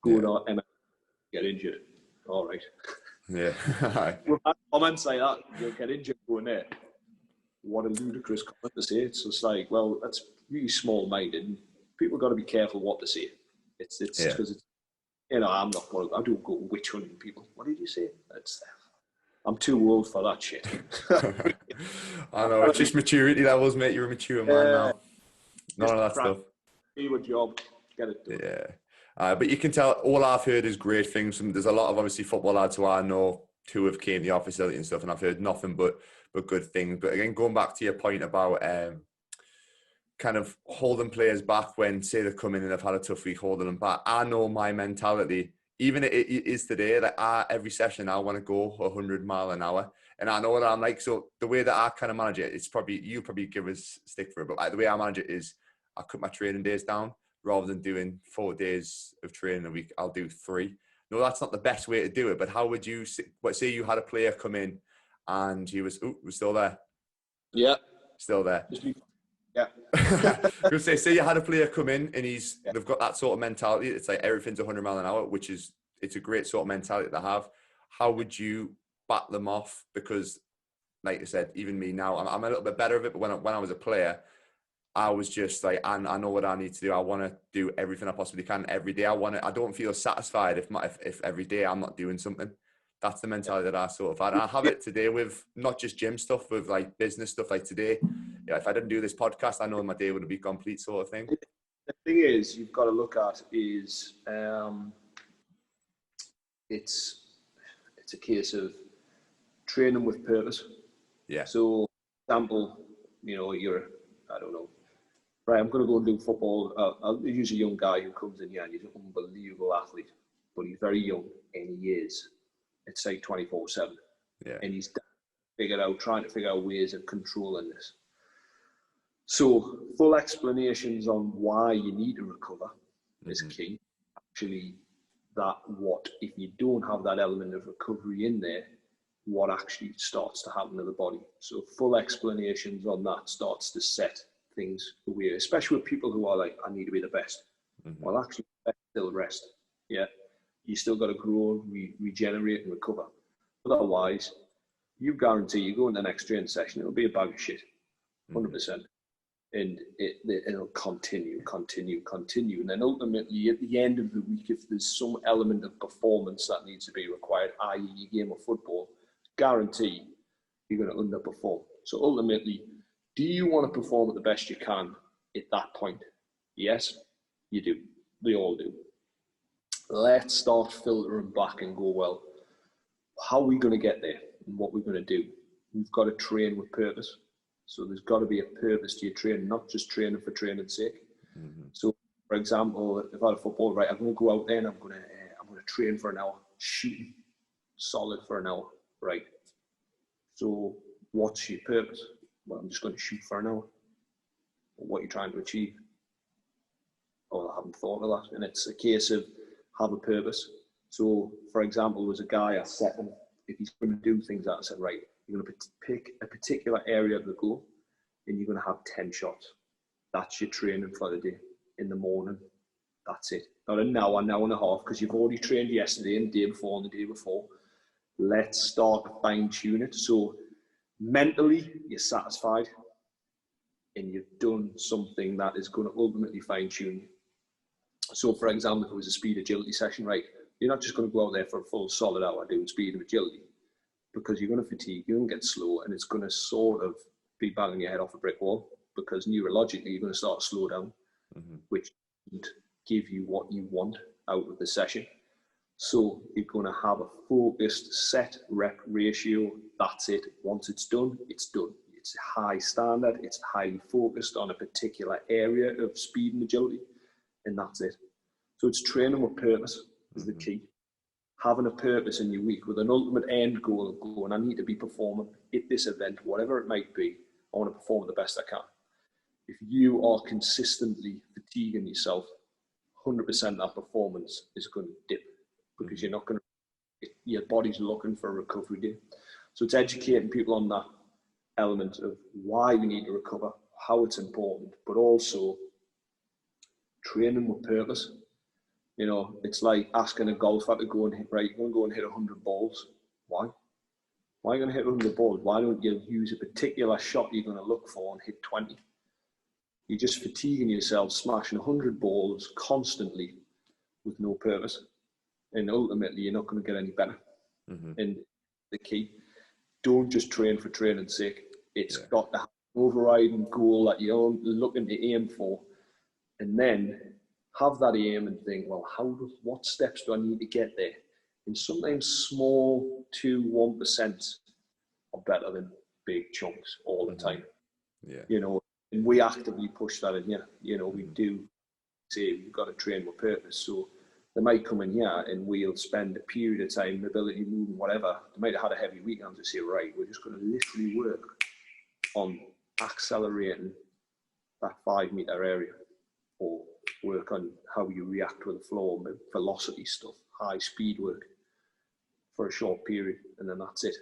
Go to MMA, get injured. All right. Yeah. I might say that. You'll get injured going there. What a ludicrous comment to say. It's just like, well, that's really small-minded. People got to be careful what to say. It's because it's You know, I'm not one of, I don't go witch hunting people. What did you say? I'm too old for that shit. I know, it's just maturity levels, mate. You're a mature man now. None Just of that crack, stuff. do a job, get it done. Yeah. But you can tell all I've heard is great things. And there's a lot of obviously football lads who I know who have came to our facility and stuff, and I've heard nothing but good things. But again, going back to your point about kind of holding players back when, say, they come in and they've had a tough week, holding them back. I know my mentality, even it is today, that every session I want to go 100 mile an hour. And I know what I'm like. So the way that I kind of manage it, it's probably, you probably give us stick for it, but the way I manage it is I cut my training days down. Rather than doing 4 days of training a week, I'll do 3. No, that's not the best way to do it. But how would you, say you had a player come in and he was still there? Yeah. Still there. Yeah. Because say you had a player come in and they've got that sort of mentality. It's like everything's 100 mile an hour, which is, it's a great sort of mentality to have. How would you bat them off? Because like I said, even me now, I'm a little bit better of it. But when I was a player, I was just like, I know what I need to do. I want to do everything I possibly can every day. I don't feel satisfied if every day I'm not doing something. That's the mentality that I sort of had. And I have it today with not just gym stuff, with like business stuff. Like today, yeah, if I didn't do this podcast, I know my day would be complete, sort of thing. The thing is, you've got to look at is it's a case of training with purpose. Yeah. So, for example, you know, I don't know, right, I'm going to go and do football. I'll use a young guy who comes in here and he's an unbelievable athlete, but he's very young and he is, it's like 24/7. Yeah. And he's trying to figure out ways of controlling this. So full explanations on why you need to recover is key. Actually, if you don't have that element of recovery in there, what actually starts to happen to the body. So full explanations on that starts to set things away, especially with people who are like, I need to be the best. Well, actually, still rest. Yeah. You still got to grow, regenerate and recover. Otherwise, you guarantee you go in the next training session, it'll be a bag of shit, 100%. And it'll continue. And then ultimately, at the end of the week, if there's some element of performance that needs to be required, i.e. your game of football, guarantee you're going to underperform. So ultimately, do you want to perform at the best you can at that point? Yes, you do. We all do. Let's start filtering back and go, well, how are we going to get there and what we're going to do? We've got to train with purpose. So there's got to be a purpose to your training, not just training for training's sake. So, for example, if I had a football, right, I'm going to go out there and I'm going to train for an hour, shooting solid for an hour, right? So what's your purpose? Well, I'm just going to shoot for an hour. What are you trying to achieve? Oh, I haven't thought of that. And it's a case of have a purpose. So, for example, there was a guy I set him, if he's going to do things that I said, right, you're going to pick a particular area of the goal and you're going to have 10 shots. That's your training for the day. In the morning, that's it. Not an hour and a half, because you've already trained yesterday and the day before and the day before. Let's start to fine tune it. So mentally, you're satisfied and you've done something that is going to ultimately fine tune you. So, for example, if it was a speed agility session, right, you're not just going to go out there for a full solid hour doing speed and agility, because you're going to fatigue, you're going to get slow, and it's going to sort of be banging your head off a brick wall, because neurologically you're going to start to slow down, which doesn't give you what you want out of the session. So you're going to have a focused set rep ratio. That's it. Once it's done, it's done. It's a high standard. It's highly focused on a particular area of speed and agility, and that's it. So it's training with purpose is the key. Having a purpose in your week with an ultimate end goal of going, I need to be performing at this event, whatever it might be. I want to perform the best I can. If you are consistently fatiguing yourself, 100% that performance is going to dip, because you're not going to, your body's looking for a recovery day. So it's educating people on that element of why we need to recover, how it's important, but also training with purpose. You know, it's like asking a golfer to go and hit, right, you're going to go and hit 100 balls. Why? Why are you going to hit 100 balls? Why don't you use a particular shot you're going to look for and hit 20? You're just fatiguing yourself, smashing 100 balls constantly with no purpose. and ultimately you're not going to get any better. Mm-hmm. And the key, don't just train for training's sake. It's got to have an overriding goal that you're looking to aim for, and then have that aim and think, well, what steps do I need to get there? And sometimes small 2-1% are better than big chunks all the time. Yeah. You know, and we actively push that in here. You know, we do say we've got to train with purpose. So they might come in here and we'll spend a period of time, mobility, movement, whatever. They might have had a heavy weekend to say, right, we're just going to literally work on accelerating that 5 meter area, or work on how you react with the floor, velocity stuff, high speed work for a short period, and then that's it.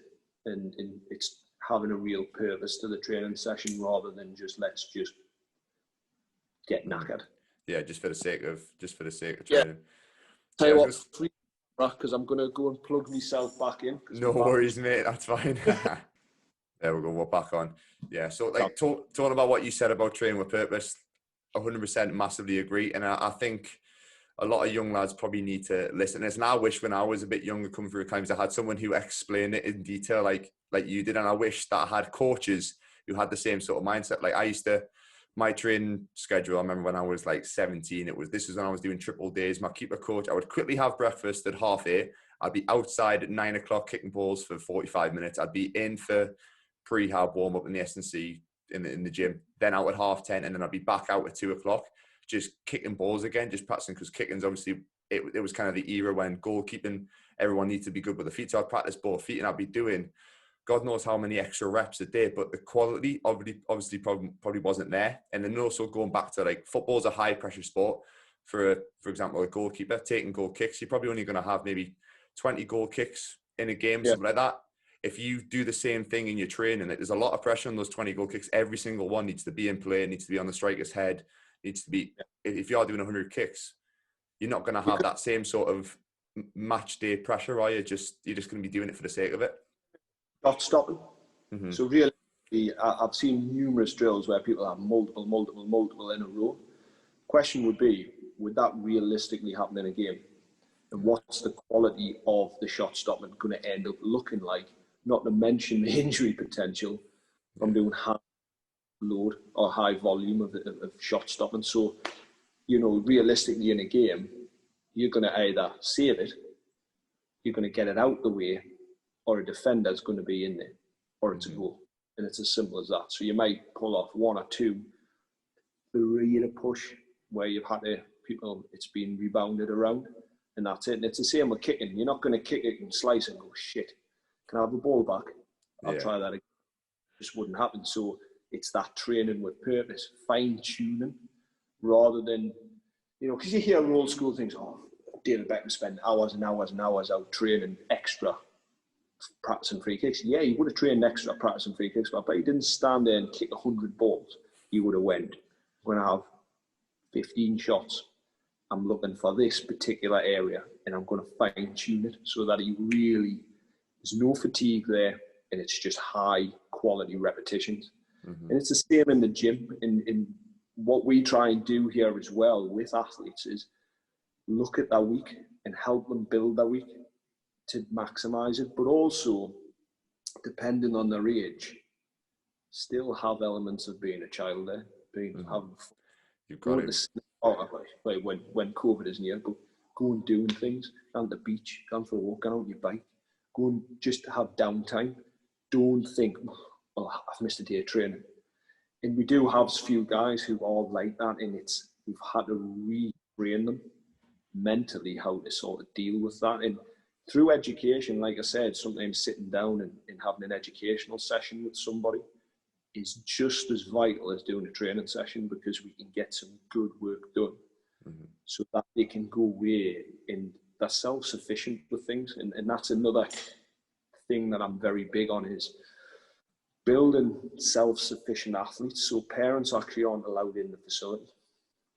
And it's having a real purpose to the training session rather than just let's just get knackered. Yeah, just for the sake of training. Yeah. Tell you what, because I'm going to go and plug myself back in. No worries, mate. That's fine. There we go. We're back on. Yeah. So, like, talking about what you said about training with purpose, 100% massively agree. And I think a lot of young lads probably need to listen to this. And I wish when I was a bit younger coming through times, I had someone who explained it in detail, like you did. And I wish that I had coaches who had the same sort of mindset. Like my training schedule, I remember when I was like 17, this was when I was doing triple days. My keeper coach, I would quickly have breakfast at 8:30. I'd be outside at 9 o'clock kicking balls for 45 minutes. I'd be in for prehab warm up in the S&C in the gym, then out at 10:30, and then I'd be back out at 2 o'clock, just kicking balls again, just practicing, because kicking's obviously, it was kind of the era when goalkeeping, everyone needs to be good with the feet. So I'd practice both feet, and I'd be doing God knows how many extra reps a day, but the quality obviously probably wasn't there. And then also going back to, like, football's a high pressure sport. For example, a goalkeeper taking goal kicks, you're probably only going to have maybe 20 goal kicks in a game, something like that. If you do the same thing in your training, there's a lot of pressure on those 20 goal kicks. Every single one needs to be in play, needs to be on the striker's head, needs to be, if you are doing 100 kicks, you're not going to have that same sort of match day pressure, are you? You're just going to be doing it for the sake of it. Not stopping. Mm-hmm. So really, I've seen numerous drills where people have multiple in a row. Question would be, would that realistically happen in a game? And what's the quality of the shot stopping going to end up looking like? Not to mention the injury potential from doing high load or high volume of shot stopping. So, you know, realistically in a game, you're going to either save it, you're going to get it out the way, or a defender's going to be in there, or it's a goal. And it's as simple as that. So you might pull off 1 or 2 3 push where you've had it's been rebounded around, and that's it. And it's the same with kicking. You're not going to kick it and slice and go, shit, can I have the ball back? I'll try that again. It just wouldn't happen. So it's that training with purpose, fine-tuning, rather than, you know, because you hear old school things, David Beckham spent hours and hours and hours out training extra, practicing free kicks. Yeah, he would have trained extra practicing free kicks, but he didn't stand there and kick 100 balls. He would have went, I'm going to have 15 shots. I'm looking for this particular area, and I'm going to fine tune it so that there's no fatigue there, and it's just high quality repetitions. Mm-hmm. And it's the same in the gym. In what we try and do here as well with athletes is look at that week and help them build that week to maximize it, but also, depending on their age, still have elements of being a child there, having fun. You've got when COVID is near, but go and doing things, down the beach, going for a walk, going on your bike, go and just have downtime. Don't think, I've missed a day of training. And we do have a few guys who are like that, and we've had to retrain them mentally how to sort of deal with that. And through education, like I said, sometimes sitting down and having an educational session with somebody is just as vital as doing a training session, because we can get some good work done, so that they can go away and they're self-sufficient with things. And that's another thing that I'm very big on, is building self-sufficient athletes. So parents actually aren't allowed in the facility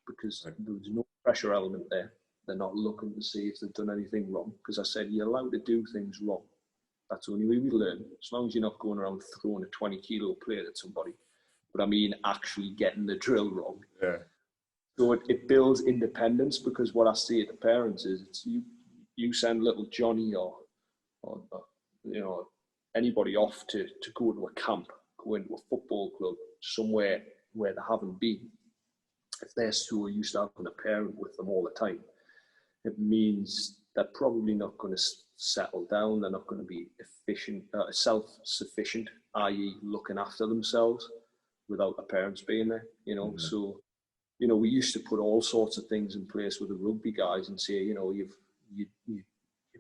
because there's no pressure element there. They're not looking to see if they've done anything wrong, because I said you're allowed to do things wrong. That's the only way we learn, as long as you're not going around throwing a 20-kilo plate at somebody. But I mean, actually getting the drill wrong. Yeah. So it builds independence, because what I see at the parents is, you send little Johnny or anybody off to go to a camp, go into a football club somewhere where they haven't been, if they're so used to having a parent with them all the time, it means they're probably not going to settle down. They're not going to be self-sufficient, i.e. looking after themselves without their parents being there, So, we used to put all sorts of things in place with the rugby guys and say, your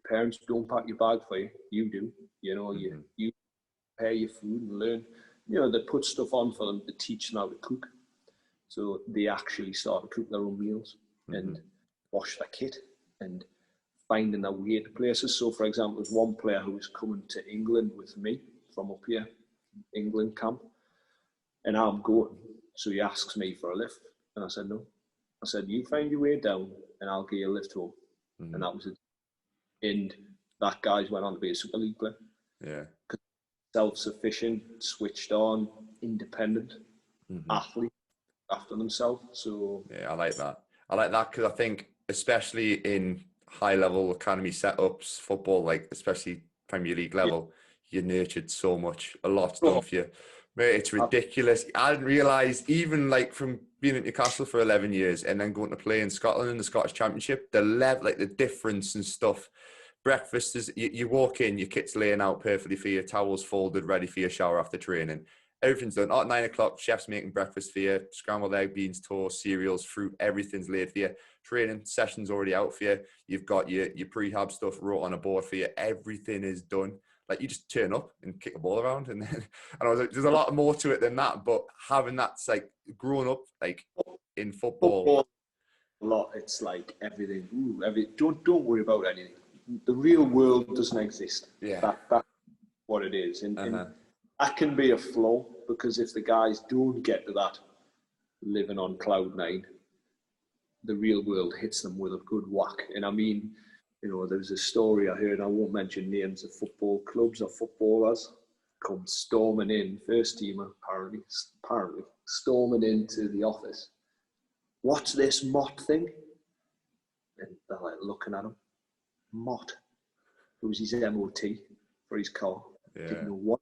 parents don't pack your bag for you. You do, you prepare your food and learn. They put stuff on for them to teach them how to cook. So they actually start to cook their own meals and wash their kit and finding their way to places. So, for example, there's one player who was coming to England with me from up here, England camp, and I'm going. So he asks me for a lift, and I said no. I said, you find your way down, and I'll give you a lift home. And that was it. And that guy's went on to be a Super League player. Yeah. Self-sufficient, switched on, independent, athlete after themselves. So yeah, I like that because I think especially in high-level academy setups, football, like especially Premier League level, you're nurtured so much, a lot done for you. Mate, it's ridiculous. I didn't realise, even like from being at Newcastle for 11 years and then going to play in Scotland in the Scottish Championship, the level, like the difference and stuff. Breakfast is, you walk in, your kit's laying out perfectly for you, towels folded, ready for your shower after training. Everything's done. At 9 o'clock, chef's making breakfast for you, scrambled egg, beans, toast, cereals, fruit, everything's laid for you. Training session's already out for you. You've got your prehab stuff wrote on a board for you. Everything is done. Like, you just turn up and kick a ball around. And I was like, there's a lot more to it than that. But having that's like growing up, like in football. A lot, it's like everything. Don't worry about anything. The real world doesn't exist. Yeah. That's what it is. And that can be a flaw, because if the guys don't get to that living on cloud nine, the real world hits them with a good whack. And I mean, there's a story I heard, I won't mention names of football clubs or footballers, come storming in, first teamer apparently, storming into the office. What's this Mott thing? And they're like looking at him. Mott. It was his MOT for his car. Yeah. Didn't know what.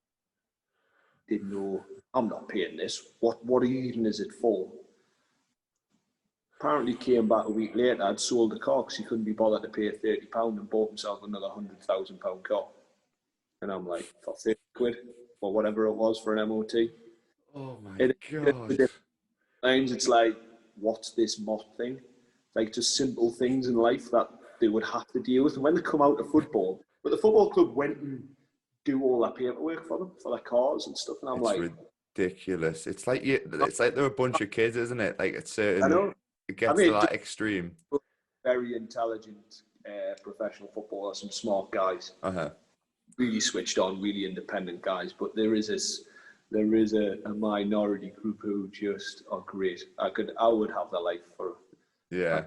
Didn't know, I'm not paying this. What even is it for? Apparently came back a week later, I'd sold the car because he couldn't be bothered to pay £30 and bought himself another £100,000 car. And I'm like, for 30 quid or whatever it was for an MOT. Oh my God. It's like, what's this Mott thing? Like, just simple things in life that they would have to deal with. And when they come out of football, but the football club went and do all that paperwork for them, for their cars and stuff. And I'm like, ridiculous. It's like they're a bunch of kids, isn't it? Like, it's certain. I know. It gets to that extreme. Very intelligent professional footballers, some smart guys. Really switched on, really independent guys. But there is a minority group who just are great. I would have their life for. Yeah.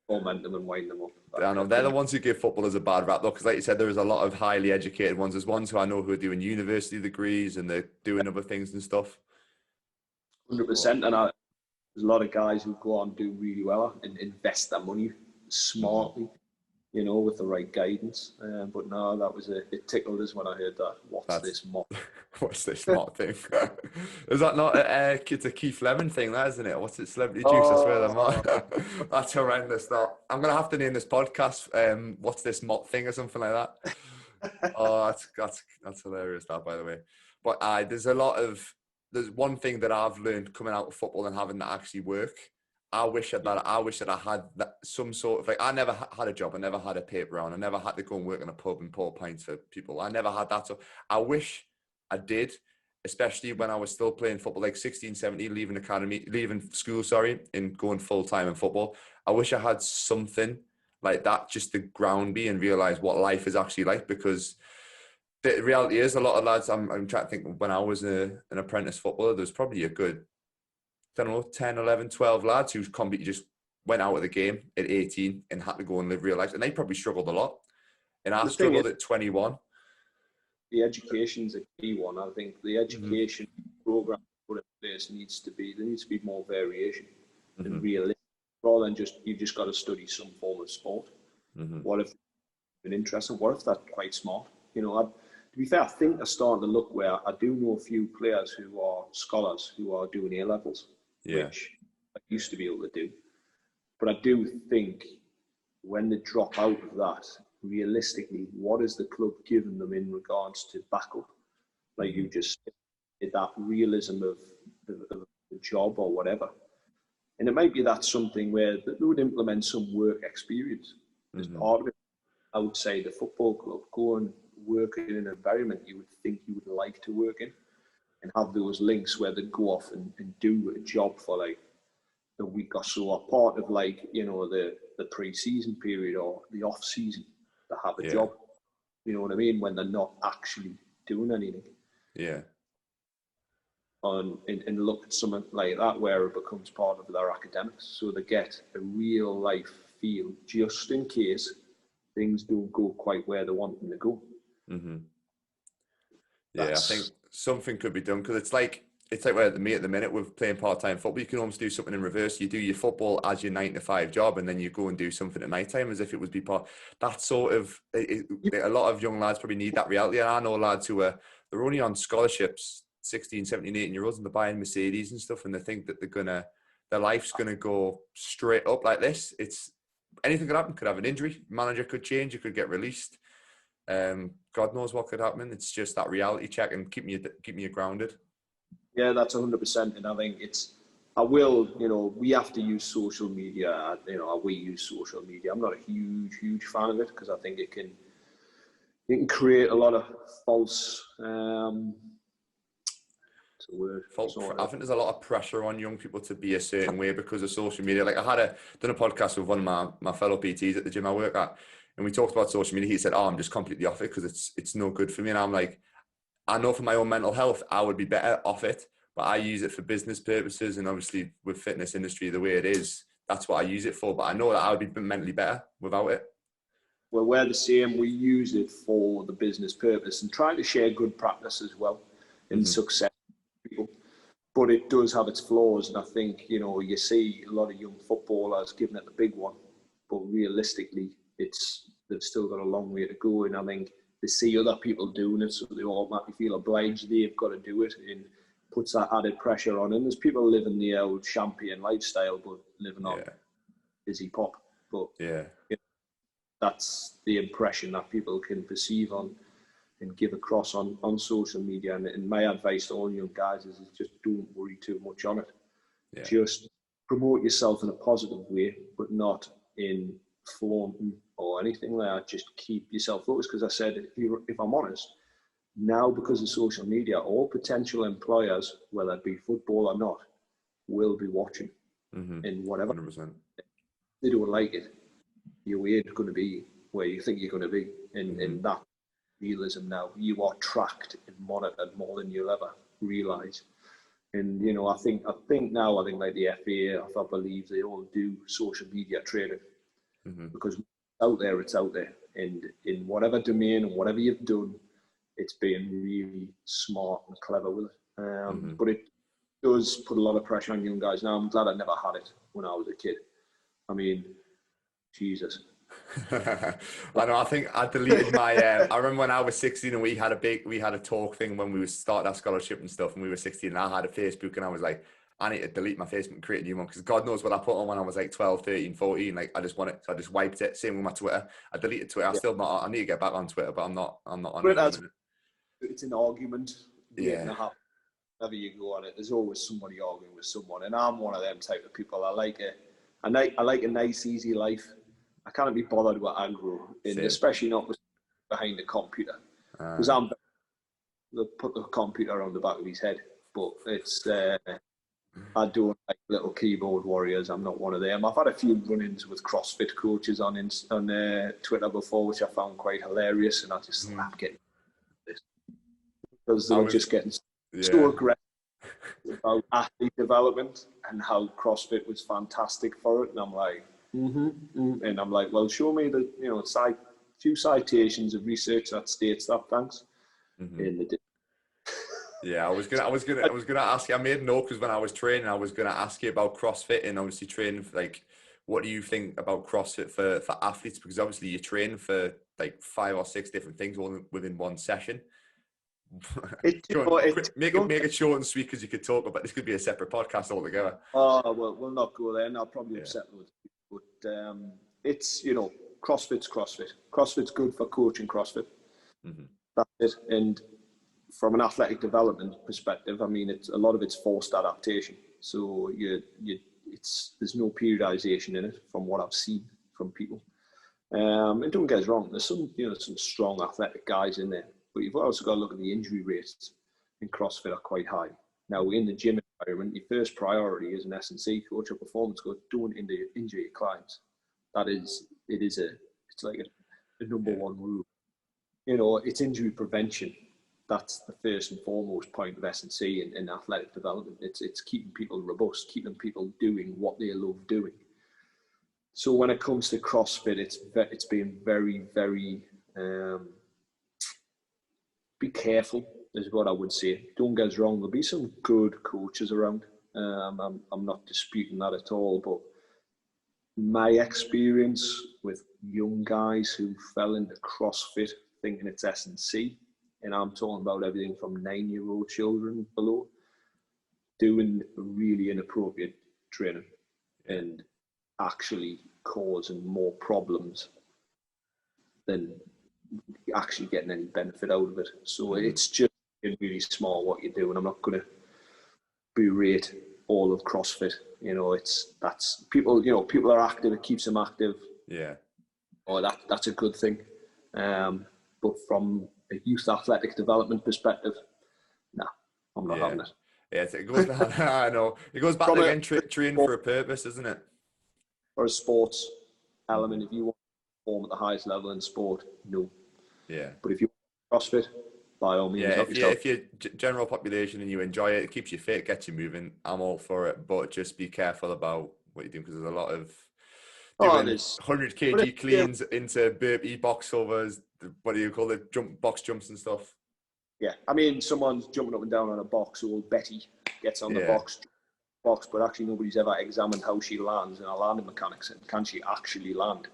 Torment them and wind them up. I know they're the ones who give footballers a bad rap, though, because like you said, there is a lot of highly educated ones. There's ones who I know who are doing university degrees and they're doing other things and stuff. 100%, and there's a lot of guys who go on and do really well and invest their money smartly, with the right guidance. But no, it tickled us when I heard that. What's this Mott? What's this Mott thing? Is that not it's a Keith Lemon thing, that isn't it? What's it, Celebrity Juice? I swear they're Mott. That's horrendous. That I'm gonna have to name this podcast "What's This Mott Thing" or something like that. Oh, that's hilarious. That, by the way. But there's one thing that I've learned coming out of football and having that actually work. I wish that I had some sort of, like, I never had a job. I never had a paper round. I never had to go and work in a pub and pour pints for people. I never had that. So I wish I did, especially when I was still playing football, like 16, 17, leaving school, and going full time in football. I wish I had something like that just to ground me and realize what life is actually like, because the reality is a lot of lads, I'm trying to think, when I was an apprentice footballer, there's probably a good, I don't know, 10, 11, 12 lads who just went out of the game at 18 and had to go and live real life. And they probably struggled a lot. And I struggled at 21. The education's a key one. I think the education program put in place needs to be more variation and realistic, rather than you've just got to study some form of sport. What if an interesting. What if that's quite smart? You know, to be fair, I think they're starting to look where I do know a few players who are scholars who are doing A levels, which I used to be able to do. But I do think when they drop out of that, realistically, what is the club giving them in regards to backup? Like you just said, that realism of the job or whatever. And it might be that's something where they would implement some work experience as part of it outside the football club. Go and work in an environment you would think you would like to work in and have those links where they go off and do a job for like a week or so, or part of like, you know, the pre-season period or the off-season to have a job. You know what I mean? When they're not actually doing anything. Yeah. And look at something like that where it becomes part of their academics, so they get a real life feel just in case things don't go quite where they want them to go. Yeah, I think something could be done, because it's like we're at the minute with playing part-time football. You can almost do something in reverse. You do your football as your 9 to 5 job, and then you go and do something at night time as if it would be part. That sort of a lot of young lads probably need that reality. And I know lads who they're only on scholarships, 16, 17, 18-year-olds, and they're buying Mercedes and stuff, and they think that their life's gonna go straight up like this. It's anything could happen. Could have an injury, manager could change, you could get released. God knows what could happen. It's just that reality check and keeping you grounded. Yeah, that's 100%. And I think we have to use social media. We use social media. I'm not a huge fan of it because I think it can create a lot of false. I think there's a lot of pressure on young people to be a certain way because of social media. Like I done a podcast with one of my fellow PTs at the gym I work at, and we talked about social media. He said, "Oh, I'm just completely off it because it's no good for me." And I'm like, I know for my own mental health, I would be better off it, but I use it for business purposes, and obviously with fitness industry the way it is, that's what I use it for. But I know that I would be mentally better without it. Well, we're the same. We use it for the business purpose and trying to share good practice as well and success. But it does have its flaws, and I think you see a lot of young footballers giving it the big one, but realistically, they've still got a long way to go. And I think they see other people doing it, so they automatically feel obliged they've got to do it, and puts that added pressure on. And there's people living the old champion lifestyle, but living on busy pop. But that's the impression that people can perceive on and give across on social media. And my advice to all young guys is just don't worry too much on it. Yeah. Just promote yourself in a positive way, but not in flaunting or anything like that. Just keep yourself focused. Because I said, if I'm honest, now because of social media, all potential employers, whether it be football or not, will be watching. And whatever 100%. They don't like it, you ain't going to be where you think you're going to be. And that realism now, you are tracked and monitored more than you'll ever realise. And I think now like the FA, I believe they all do social media training because it's out there, and in whatever domain and whatever you've done, it's being really smart and clever with it. But it does put a lot of pressure on young guys. Now I'm glad I never had it when I was a kid. I mean, Jesus. I know. I think I deleted my. I remember when I was 16 and we had a talk thing when we were starting our scholarship and stuff, and we were 16 and I had a Facebook and I was like, I need to delete my Facebook and create a new one because God knows what I put on when I was like 12, 13, 14. Like I just wiped it. Same with my Twitter. I deleted Twitter. I need to get back on Twitter, but I'm not on it. It's an argument. Whenever you go on it, there's always somebody arguing with someone, and I'm one of them type of people. I like a nice, easy life. I can't be bothered with aggro, and especially not behind the computer, because they'll put the computer on the back of his head. But it's I don't like little keyboard warriors. I'm not one of them. I've had a few run-ins with CrossFit coaches on Twitter before, which I found quite hilarious, and I just I'm getting this because they're just getting so aggressive about athlete development and how CrossFit was fantastic for it, and I'm like. And I'm like, well, show me the few citations of research that states that. Thanks. And they did. Yeah, I was gonna ask you. I made a note because when I was training, I was gonna ask you about CrossFit and obviously training like what do you think about CrossFit for athletes? Because obviously you train for like 5 or 6 different things all within one session. Make it short and sweet, because you could talk about this. Could be a separate podcast altogether. Oh well, we'll not go there, and I'll probably upset loads of people. But it's, you know, CrossFit's CrossFit. CrossFit's good for coaching CrossFit. Mm-hmm. That's it. And from an athletic development perspective, I mean, it's a lot of it's forced adaptation. So there's no periodization in it, from what I've seen from people. And don't get us wrong, there's some strong athletic guys in there, but you've also got to look at the injury rates in CrossFit are quite high. Now, in the gym environment, your first priority as an S&C coach or performance coach, don't injure your clients. It's like a number one rule. You know, it's injury prevention. That's the first and foremost point of S&C in athletic development. It's keeping people robust, keeping people doing what they love doing. So when it comes to CrossFit, it's been very, very, be careful is what I would say. Don't get us wrong, there'll be some good coaches around. I'm not disputing that at all, but my experience with young guys who fell into CrossFit thinking it's S&C, and I'm talking about everything from 9-year-old children below, doing really inappropriate training and actually causing more problems than actually getting any benefit out of it. So it's just really small what you do, and I'm not going to berate all of CrossFit. You know, that's people. You know, people are active. It keeps them active. Yeah. Oh, that's a good thing. But from a youth athletic development perspective, nah, I'm not having it. Yeah, it goes back. I know it goes back again. Train for a purpose, isn't it? For a sports element, if you want to perform at the highest level in sport, no. Yeah. But if you want CrossFit, by all means, if you're general population and you enjoy it, it keeps you fit, gets you moving, I'm all for it. But just be careful about what you're doing, because there's a lot of doing 100 kg cleans into burpee box overs. What do you call it? Box jumps and stuff. Yeah, I mean, someone's jumping up and down on a box. Old Betty gets on the box, but actually nobody's ever examined how she lands in a landing mechanics, and can she actually land?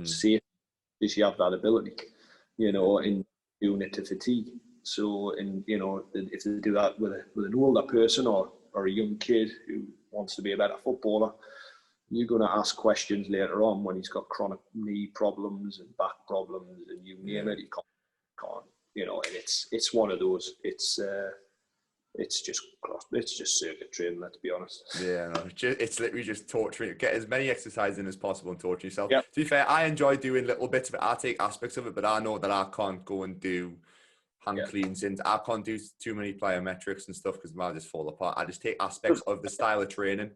See, does she have that ability? You know, in doing it to fatigue. So, and you know, if they do that with an older person or a young kid who wants to be a better footballer, you're going to ask questions later on when he's got chronic knee problems and back problems and you name it. He can't, you know. And it's one of those. It's just circuit training, let's be honest. Yeah, no, it's literally just torturing. Get as many exercises in as possible and torture yourself. Yep. To be fair, I enjoy doing little bits of it. I take aspects of it, but I know that I can't go and do hand cleans, and I can't do too many plyometrics and stuff because I'll just fall apart. I just take aspects of the style of training,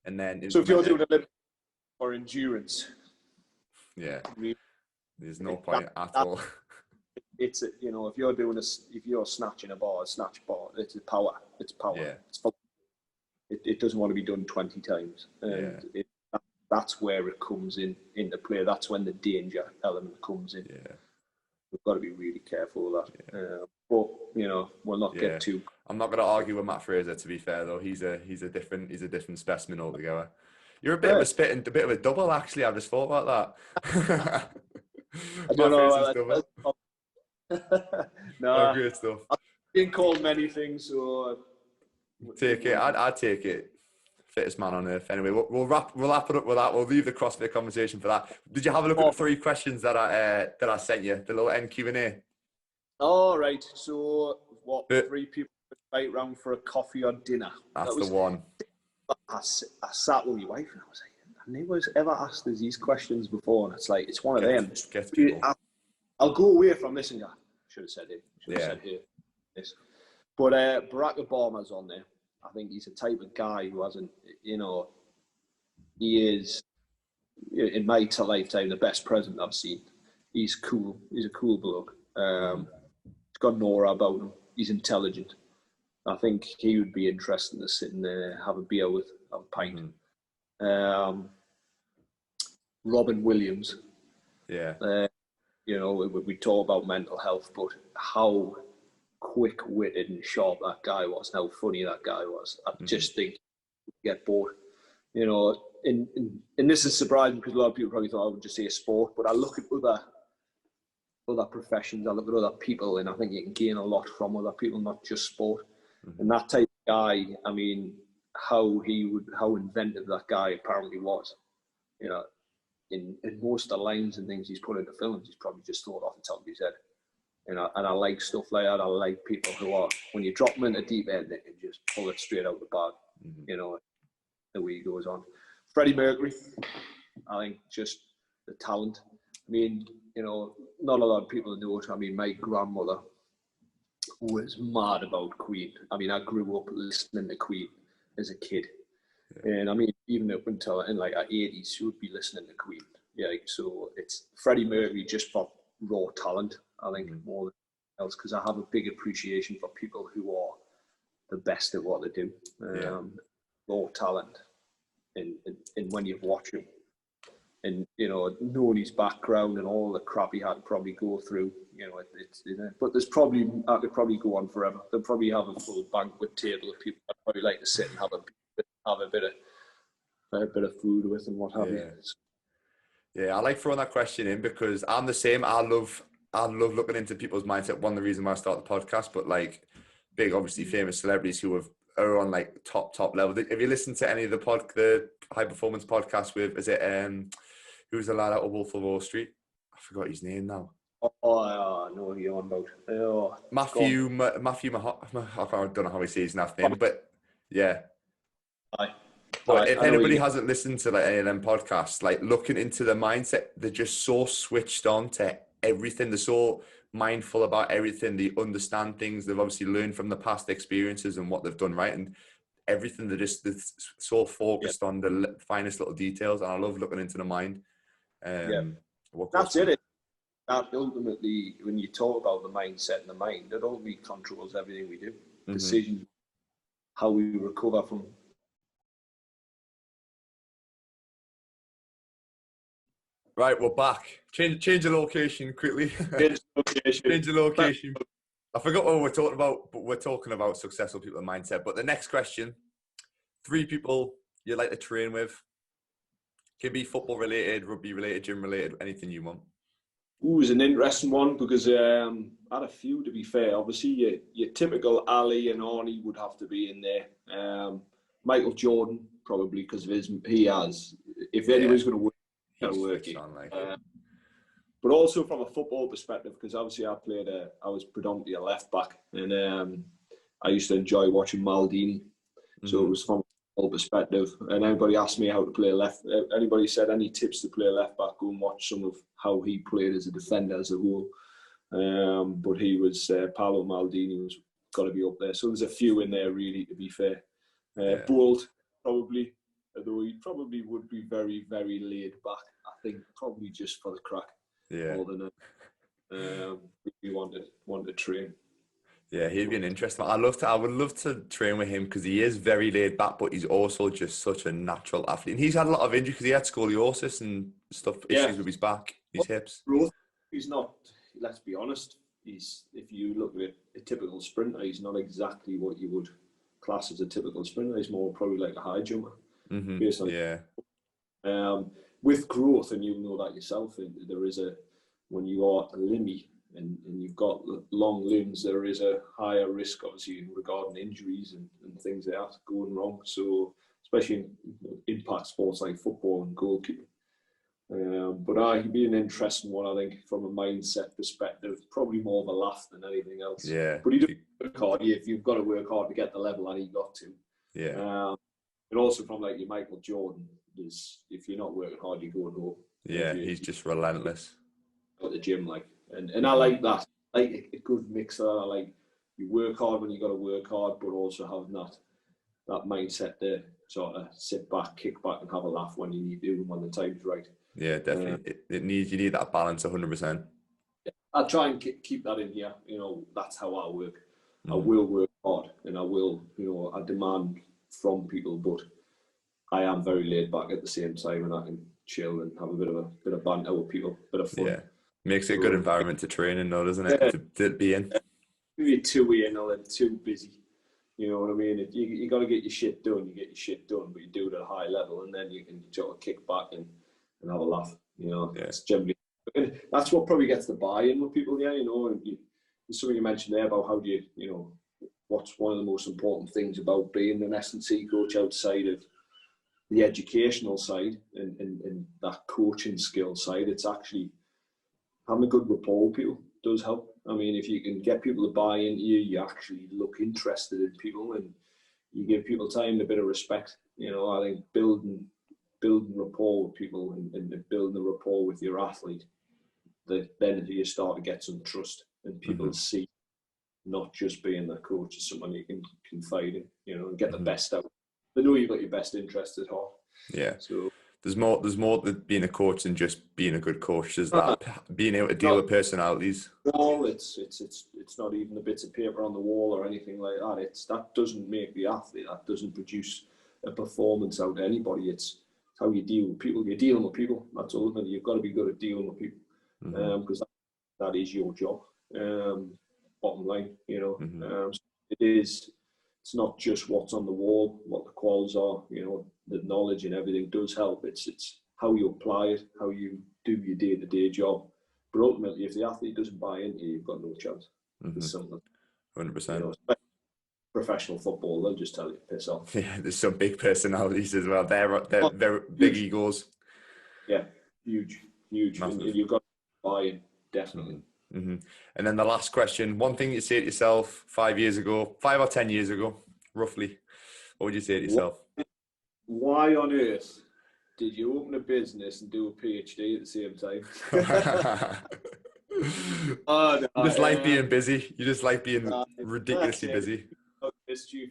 and then. So if you're doing a little for endurance, there's no point at all. It's you know, if you're snatching a bar, snatch bar, it's power. It's power. Yeah. It doesn't want to be done 20 times, and that's where it comes into play. That's when the danger element comes in. Yeah, we've got to be really careful with that. Yeah. But you know, we'll not get too. I'm not going to argue with Matt Fraser. To be fair, though, he's a different specimen altogether. You're a bit of a spit and a bit of a double, actually. I just thought about that. I don't know. No, great stuff. I've been called many things, so take it. I'd take it. Fittest man on earth. Anyway, we'll wrap it up with that. We'll leave the CrossFit conversation for that. Did you have a look at the 3 questions that I sent you? The little end Q&A. All right. So what? 3 people invite round for a coffee or dinner. That's the one. I sat with my wife and I was like, I never was ever asked us these questions before, and it's like it's one of them. I'll go away from this and go, should have said it. Should have said here. This. But Barack Obama's on there. I think he's the type of guy who hasn't, you know, he is, in my lifetime, the best president I've seen. He's cool. He's a cool bloke. He's got an aura about him. He's intelligent. I think he would be interesting to sit and have a beer with, have a pint. Robin Williams. Yeah. You know, we talk about mental health, but how quick-witted and sharp that guy was, how funny that guy was. I just think you get bored. You know, and this is surprising because a lot of people probably thought I would just say a sport, but I look at other professions, I look at other people, and I think you can gain a lot from other people, not just sport. Mm-hmm. And that type of guy, I mean, how inventive that guy apparently was, you know, in most of the lines and things he's put into films, he's probably just thought off the top of his head. You know, and I like stuff like that. I like people who are, when you drop them into deep end, they can just pull it straight out of the bag, mm-hmm. you know, the way he goes on. Freddie Mercury, I think just the talent. I mean, you know, not a lot of people know it. I mean, my grandmother was mad about Queen. I mean, I grew up listening to Queen as a kid. Yeah. And I mean, even up until in like our 80s, she would be listening to Queen. Yeah, so it's Freddie Mercury just for raw talent, I think, mm-hmm. more than else, because I have a big appreciation for people who are the best at what they do. Raw talent. And when you've watched him, and you know, knowing his background and all the crap he had to probably go through, you know, but I could probably go on forever. They'll probably have a full banquet table of people I'd probably like to sit and have a bit of food with and what have you. Yeah, I like throwing that question in because I'm the same. I love looking into people's mindset. One of the reasons why I started the podcast, but like big, obviously famous celebrities who are on like top level. Have you listened to any of the high performance podcasts with, is it who's the lad out of Wolf of Wall Street? I forgot his name now. I know who you're on about. Matthew I don't know how he says his last name, but yeah. But if anybody hasn't listened to like any of them podcasts, like looking into the mindset, they're just so switched on to everything. They're so mindful about everything. They understand things. They've obviously learned from the past experiences and what they've done right, and everything. They're so focused on the finest little details. And I love looking into the mind. That's it. That ultimately, when you talk about the mindset and the mind, it ultimately controls everything we do. Mm-hmm. Decisions, how we recover from. Right, we're back. Change the location quickly. Change the location. I forgot what we're talking about, but we're talking about successful people and mindset. But the next question, 3 people you'd like to train with. Can be football related, rugby related, gym related, anything you want. Ooh, it's an interesting one because I had a few, to be fair. Obviously, your typical Ali and Arnie would have to be in there. Michael Jordan, probably, because of if anyone's going to work, but also from a football perspective, because obviously I was predominantly a left back, and I used to enjoy watching Maldini. Mm-hmm. So it was from a football perspective. And anybody asked me how to play left. Anybody said any tips to play left back? Go and watch some of how he played as a defender as a whole. But he was Paolo Maldini was got to be up there. So there's a few in there, really, to be fair. Bolt probably. Although he probably would be very, very laid back. I think probably just for the crack. Yeah. More than we want to train. Yeah, he'd be an interesting. I would love to train with him because he is very laid back, but he's also just such a natural athlete. And he's had a lot of injury because he had scoliosis and stuff, issues with his back, his hips. He's not. Let's be honest. If you look at a typical sprinter, he's not exactly what you would class as a typical sprinter. He's more probably like a high jumper. Mm-hmm. With growth, and you know that yourself, when you are a limmy and you've got long limbs, there is a higher risk, obviously, regarding injuries and things like that going wrong. So, especially in impact sports like football and goalkeeping. But he'd be an interesting one, I think, from a mindset perspective. Probably more of a laugh than anything else. Yeah. But he does work hard. If you've got to work hard to get the level that he got to. Yeah. And also from like your Michael Jordan, if you're not working hard, you go home. Yeah, he's just relentless. At the gym, and I like that. Like a good mix of that. Like you work hard when you got to work hard, but also having that mindset to sort of sit back, kick back, and have a laugh when you need to, and when the time's right. Yeah, definitely. You need that balance 100%. Yeah. I try and keep that in here. You know, that's how I work. I will work hard, and I will. You know, I demand from people, but I am very laid back at the same time, and I can chill and have a bit of banter with people, bit of fun. Yeah, makes it a good environment to train in, though, doesn't it? To be in. Maybe too in or too busy. You know what I mean? You got to get your shit done. You get your shit done, but you do it at a high level, and then you can sort of kick back and have a laugh. You know, it's generally that's what probably gets the buy-in with people. Yeah, you know, and something you mentioned there about how do you know, what's one of the most important things about being an S&C coach outside of the educational side and that coaching skill side. It's actually having a good rapport with people does help. I mean, if you can get people to buy into you, you actually look interested in people and you give people time, a bit of respect. You know, I think building rapport with people and building a rapport with your athlete, then you start to get some trust and people see not just being their coach as someone you can confide in, you know, and get the best out. They know you've got your best interest at heart. Yeah. So there's more to being a coach than just being a good coach. There's that being able to deal with personalities. No, it's not even the bits of paper on the wall or anything like that. That doesn't make the athlete. That doesn't produce a performance out of anybody. It's how you deal with people. You're dealing with people. That's ultimately you've got to be good at dealing with people, because that is your job. Bottom line, you know, so it's not just what's on the wall, what the quals are, you know, the knowledge and everything does help. It's how you apply it, how you do your day-to-day job. But ultimately, if the athlete doesn't buy into you, you've got no chance. There's something. 100%. You know, professional football, they'll just tell you to piss off. Yeah, there's some big personalities as well. They're big egos. Yeah, huge. And you've got to buy in, definitely. And then the last question, one thing you say to yourself 5 or 10 years ago, roughly, what would you say to yourself? Why on earth did you open a business and do a PhD at the same time? You just like being busy. You just like being ridiculously busy. Stu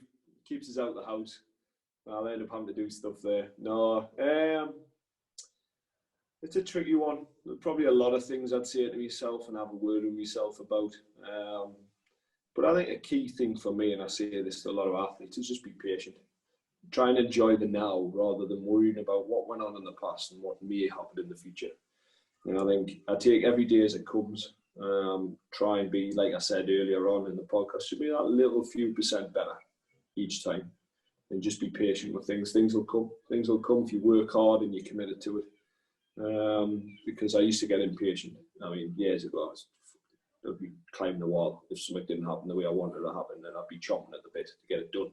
keeps us out of the house. I'll end up having to do stuff there. No, it's a tricky one. Probably a lot of things I'd say to myself and have a word with myself about. But I think a key thing for me, and I say this to a lot of athletes, is just be patient. Try and enjoy the now rather than worrying about what went on in the past and what may happen in the future. You know, I think I take every day as it comes. Try and be, like I said earlier on in the podcast, should be that little few % better each time. And just be patient with things. Things will come. Things will come if you work hard and you're committed to it. Because I used to get impatient. I mean, years ago, I'd be climbing the wall. If something didn't happen the way I wanted it to happen, then I'd be chomping at the bit to get it done.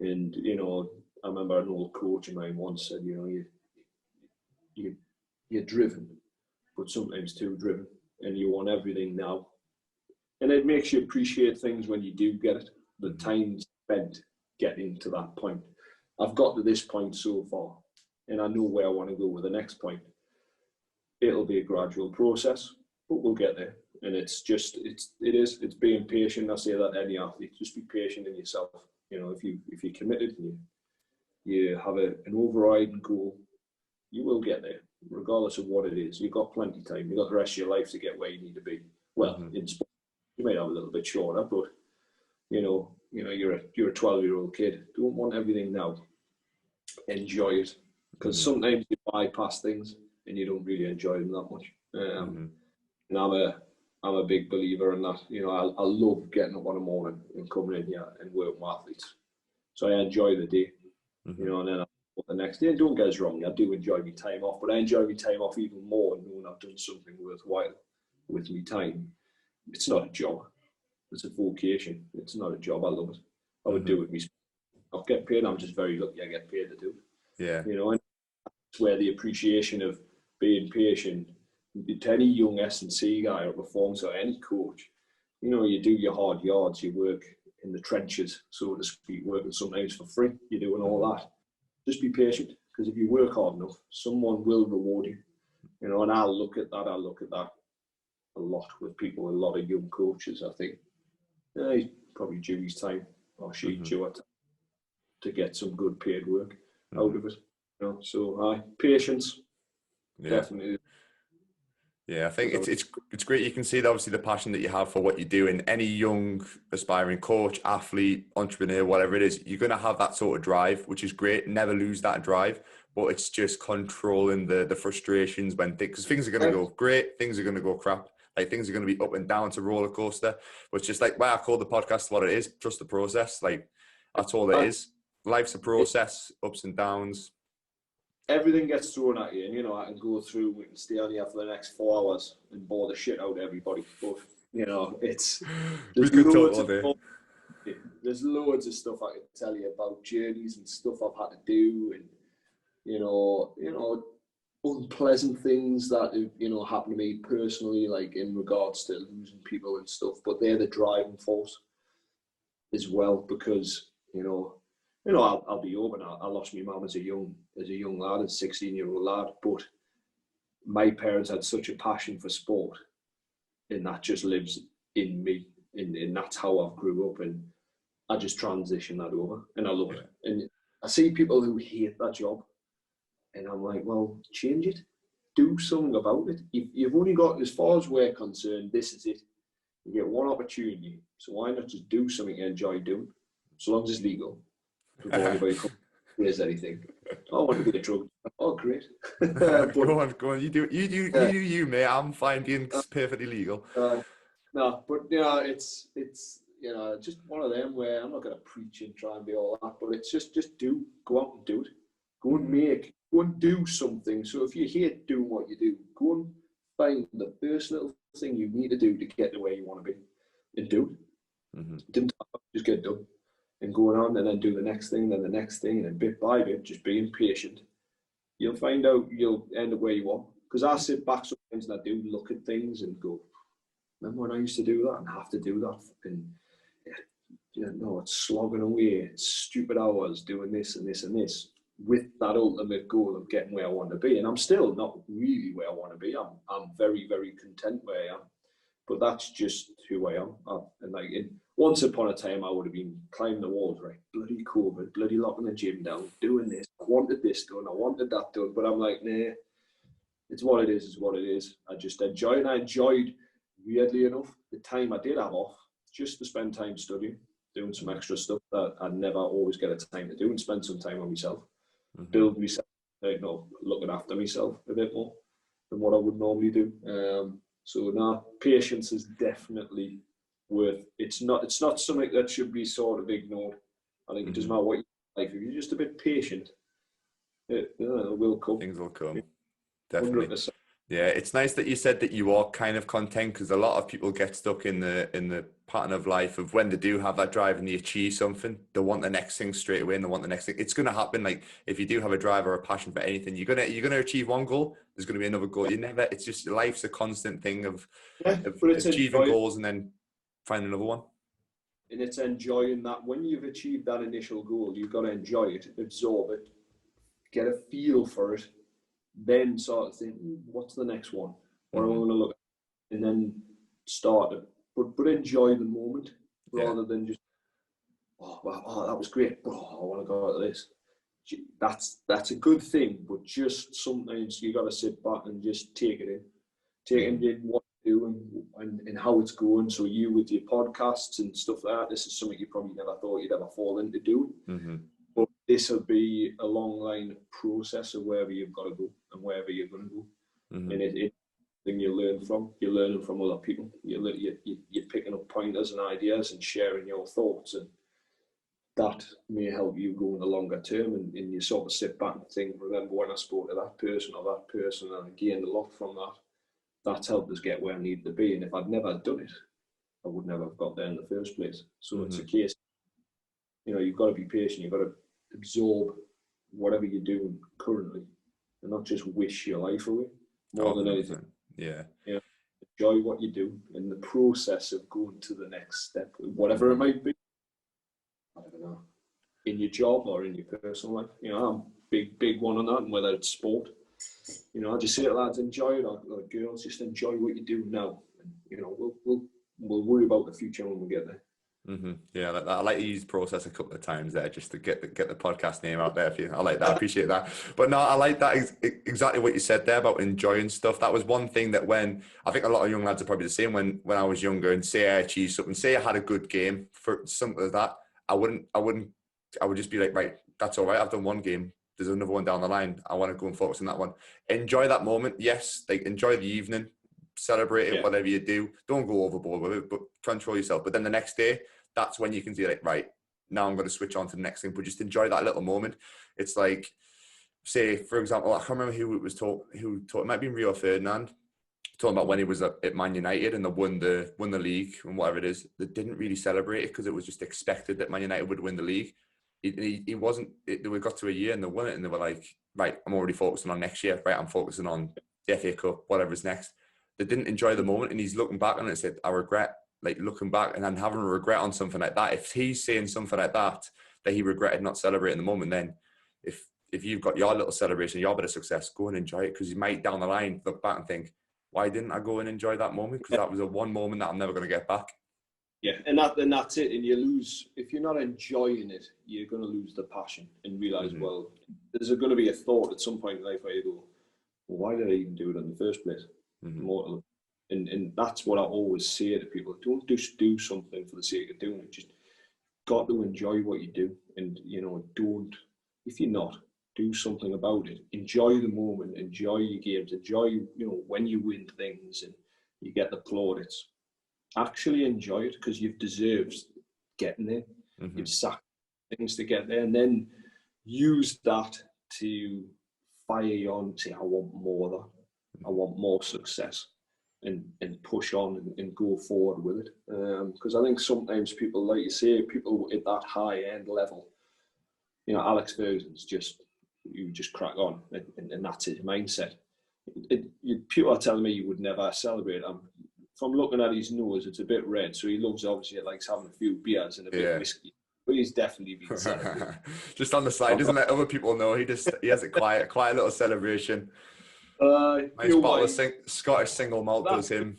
And, you know, I remember an old coach of mine once said, you know, you're driven, but sometimes too driven, and you want everything now. And it makes you appreciate things when you do get it, the time spent getting to that point. I've got to this point so far, and I know where I want to go with the next point. It'll be a gradual process, but we'll get there. And it's being patient. I say that to any athlete, just be patient in yourself. You know, if you're committed and you have an overriding goal, you will get there, regardless of what it is. You've got plenty of time. You've got the rest of your life to get where you need to be. Well, in sport, you may have a little bit shorter, but you know, you're a 12-year-old kid. Don't want everything now. Enjoy it, because sometimes you bypass things and you don't really enjoy them that much. And I'm a big believer in that. You know, I love getting up in the morning and coming in here and working with athletes. So I enjoy the day, you know, and then the next day. And don't get us wrong, I do enjoy my time off, but I enjoy my time off even more knowing I've done something worthwhile with my time. It's not a job. It's a vocation. It's not a job. I love it. I would do it myself. I'll get paid. I'm just very lucky I get paid to do it. Yeah. You know, and that's where the appreciation of being patient, to any young S&C guy or performance or any coach, you know, you do your hard yards, you work in the trenches, so to speak, working sometimes for free, you're doing all that. Just be patient, because if you work hard enough, someone will reward you. You know, and I look at that a lot with people, a lot of young coaches. I think he's probably due his time, or she due it, to get some good paid work out of it. You know, so patience, definitely. Yeah, I think it's great. You can see obviously the passion that you have for what you do, and any young aspiring coach, athlete, entrepreneur, whatever it is, you're going to have that sort of drive, which is great. Never lose that drive, but it's just controlling the frustrations when because things are going to go great, things are going to go crap. Like things are going to be up and down. It's a roller coaster. But it's just like why I call the podcast what it is. Trust the process. Like that's all it is. Life's a process, ups and downs. Everything gets thrown at you, and you know I can go through. We can stay on here for the next 4 hours and bore the shit out of everybody. But you know, there's loads of stuff I could tell you about journeys and stuff I've had to do, and you know, unpleasant things that have, you know, happened to me personally, like in regards to losing people and stuff. But they're the driving force as well, because I'll be open. I lost my mum as a young lad, a 16-year-old lad. But my parents had such a passion for sport, and that just lives in me, and that's how I grew up. And I just transitioned that over, and I love it. And I see people who hate that job, and I'm like, well, change it, do something about it. You've only got, as far as we're concerned, this is it. You get one opportunity, so why not just do something you enjoy doing, so long as it's legal, before anybody says anything. I want to be a drug. Oh, great. Go on. You do you, mate. I'm fine being perfectly legal. No, but it's just one of them where I'm not going to preach and try and be all that, but it's just go out and do it. Go and do something. So if you hate doing what you do, go and find the first little thing you need to do to get to where you want to be, and do it. Mm-hmm. Just get it done, and going on, and then do the next thing, then the next thing, and then bit by bit, just being patient. You'll find out you'll end up where you want. Because I sit back sometimes and I do look at things and go, remember when I used to do that and have to do that? And it's slogging away, it's stupid hours doing this and this and this, with that ultimate goal of getting where I want to be. And I'm still not really where I want to be. I'm very, very content where I am. But that's just who I am. Once upon a time, I would have been climbing the walls, right? Bloody COVID, bloody locking the gym down, doing this. I wanted this done, I wanted that done. But I'm like, nah, it's what it is, it's what it is. I just enjoy it. I enjoyed, weirdly enough, the time I did have off, just to spend time studying, doing some extra stuff that I'd never always get a time to do, and spend some time on myself. Mm-hmm. Build myself, looking after myself a bit more than what I would normally do. So patience is definitely worth. It's not something that should be sort of ignored. I think it doesn't matter what you like. If you're just a bit patient, it will come. Things will come. Definitely. 100%. Yeah, it's nice that you said that you are kind of content, because a lot of people get stuck in the pattern of life of when they do have that drive and they achieve something, they want the next thing straight away, and they want the next thing. It's going to happen. Like if you do have a drive or a passion for anything, you're gonna achieve one goal. There's going to be another goal. It's just life's a constant thing of achieving goals and then find another one. And it's enjoying that. When you've achieved that initial goal, you've got to enjoy it, absorb it, get a feel for it. Then sort of think, what's the next one? What am I going to look at? And then start it. But enjoy the moment rather than just, oh, that was great. Oh, I want to go out of this. That's a good thing, but just sometimes you got to sit back and just take it in. Take in what you do and how it's going. So you with your podcasts and stuff like that, this is something you probably never thought you'd ever fall into doing. Mm-hmm. But this will be a long line process of wherever you've got to go and wherever you're going to go. Mm-hmm. And it's thing you learn from. You're learning from other people. You're picking up pointers and ideas and sharing your thoughts. And that may help you go in the longer term. And you sort of sit back and think, remember when I spoke to that person or that person, and I gained a lot from that. That's helped us get where I need to be. And if I'd never done it, I would never have got there in the first place. So it's a case, you've got to be patient. You've got to absorb whatever you're doing currently and not just wish your life away more than anything. Yeah. Enjoy what you do in the process of going to the next step, whatever it might be. I don't know, in your job or in your personal life. I'm big one on that, and whether it's sport. I just say to lads, enjoy it, or girls, just enjoy what you do now. And, we'll worry about the future when we get there. Mm-hmm. Yeah, I like to use process a couple of times there just to get the podcast name out there for you. I like that. I appreciate that. But no, I like that exactly what you said there about enjoying stuff. That was one thing that when I think a lot of young lads are probably the same when I was younger, and say I achieved something, say I had a good game for something like that, I would just be like, right, that's all right. I've done one game. There's another one down the line. I want to go and focus on that one. Enjoy that moment. Yes, like enjoy the evening. celebrate it, whatever you do. Don't go overboard with it, but control yourself. But then the next day, that's when you can see like, right, now I'm going to switch on to the next thing, but just enjoy that little moment. It's like, say, for example, I can't remember who it was who taught, it might be Rio Ferdinand, talking about when he was at Man United and they won the league and whatever it is. They didn't really celebrate it because it was just expected that Man United would win the league. He wasn't. They got to a year and they won it, and they were like, right, I'm already focusing on next year. Right, I'm focusing on the FA Cup, whatever's next. They didn't enjoy the moment, and he's looking back on it and said, I regret, like, looking back and then having a regret on something like that. If he's saying something like that he regretted not celebrating the moment, then if you've got your little celebration, your bit of success, go and enjoy it, because you might down the line look back and think, why didn't I go and enjoy that moment? Because that was a one moment that I'm never going to get back. Yeah, and that's it. And you lose, if you're not enjoying it, you're going to lose the passion and realise, well, there's going to be a thought at some point in life where you go, well, why did I even do it in the first place? And that's what I always say to people. Don't just do something for the sake of doing it. Just got to enjoy what you do. And, don't, if you're not, do something about it. Enjoy the moment, enjoy your games, enjoy, when you win things and you get the plaudits. Actually enjoy it, because you've deserved getting there. You've sacrificed things to get there, and then use that to fire you on, say, I want more of that. I want more success, and push on and go forward with it. Because I think sometimes people, like you say, people at that high end level, Alex Ferguson's you just crack on, and that's his mindset. People are telling me you would never celebrate. From looking at his nose, it's a bit red, so he obviously likes having a few beers and a bit of whiskey. But he's definitely been celebrating. Just on the side, doesn't let other people know. He has a quiet little celebration. Nice bottle of Scottish single malt does him.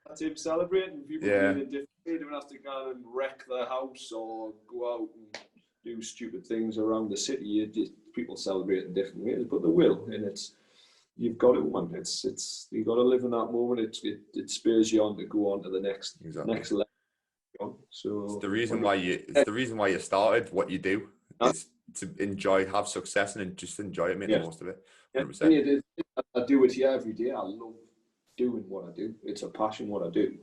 That's him celebrating. People being a different way. They don't have to go and wreck their house or go out and do stupid things around the city. People celebrate in different ways, but they will, and you've got it, man. You got to live in that moment. It spurs you on to go on to the next level. So it's the reason why you started what you do, is to have success and just enjoy it, make the most of it. 100%. I do it here every day. I love doing what I do. It's a passion what I do.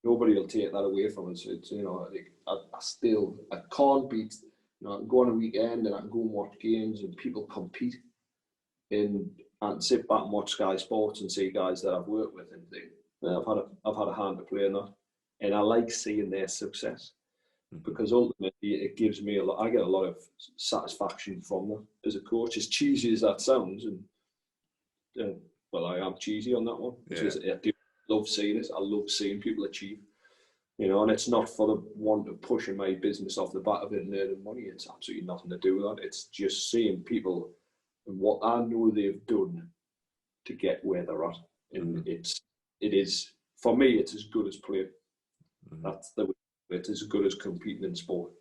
Nobody will take that away from us. It's I can't beat. I can go on a weekend and I can go and watch games and people compete, and sit back and watch Sky Sports and see guys that I've worked with and think, I've had a hand to play in that, and I like seeing their success, because ultimately it gives me I get a lot of satisfaction from that as a coach. As cheesy as that sounds, and well, I am cheesy on that one. I do love seeing it. I love seeing people achieve. And it's not for the want of pushing my business off the back of it and earning money. It's absolutely nothing to do with that. It's just seeing people and what I know they've done to get where they're at. And it is, for me, it's as good as playing. That's the way. It's as good as competing in sport.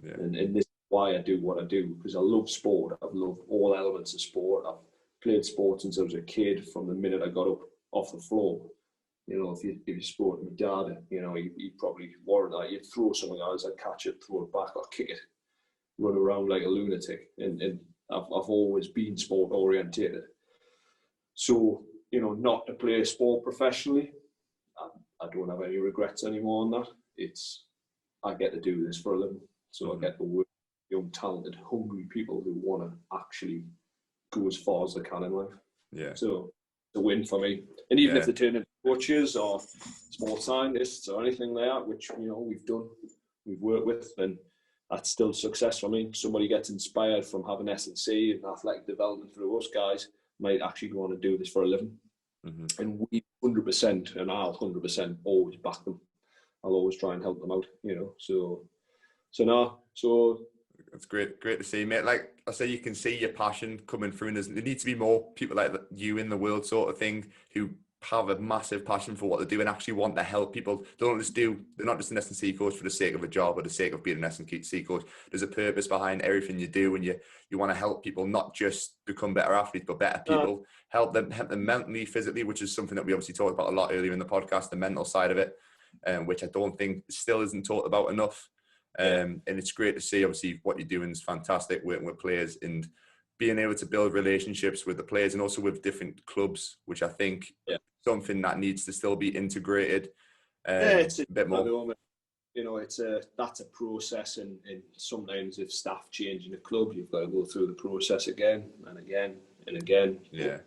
And this is why I do what I do, because I love sport. I've loved all elements of sport. I've played sport since I was a kid, from the minute I got up off the floor. If you sport with my dad, he'd probably warrant that. You'd throw something at us, I'd catch it, throw it back, or kick it, run around like a lunatic. And I've always been sport orientated. So, not to play sport professionally, I don't have any regrets anymore on that. I get to do this for a living. So I get to work with young, talented, hungry people who want to actually go as far as they can in life. Yeah. So it's a win for me. And even if they turn into coaches or sports scientists or anything like that, which, we've worked with, then that's still success for me. Somebody gets inspired from having S&C and athletic development through us guys, might actually go on to do this for a living. And we 100%, and I'll 100% always back them. I'll always try and help them out, So it's great to see, mate. Like I say, you can see your passion coming through, and there needs to be more people like you in the world, sort of thing, who have a massive passion for what they do and actually want to help people. They're not just an S&C coach for the sake of a job or the sake of being an S&C coach. There's a purpose behind everything you do, and you want to help people not just become better athletes, but better people. Help them mentally, physically, which is something that we obviously talked about a lot earlier in the podcast, the mental side of it, which I don't think still isn't talked about enough. And it's great to see, obviously, what you're doing is fantastic, working with players and being able to build relationships with the players and also with different clubs, which I think something that needs to still be integrated it's a bit more. You know, that's a process, and sometimes if staff change in a club, you've got to go through the process again and again and again. Yeah.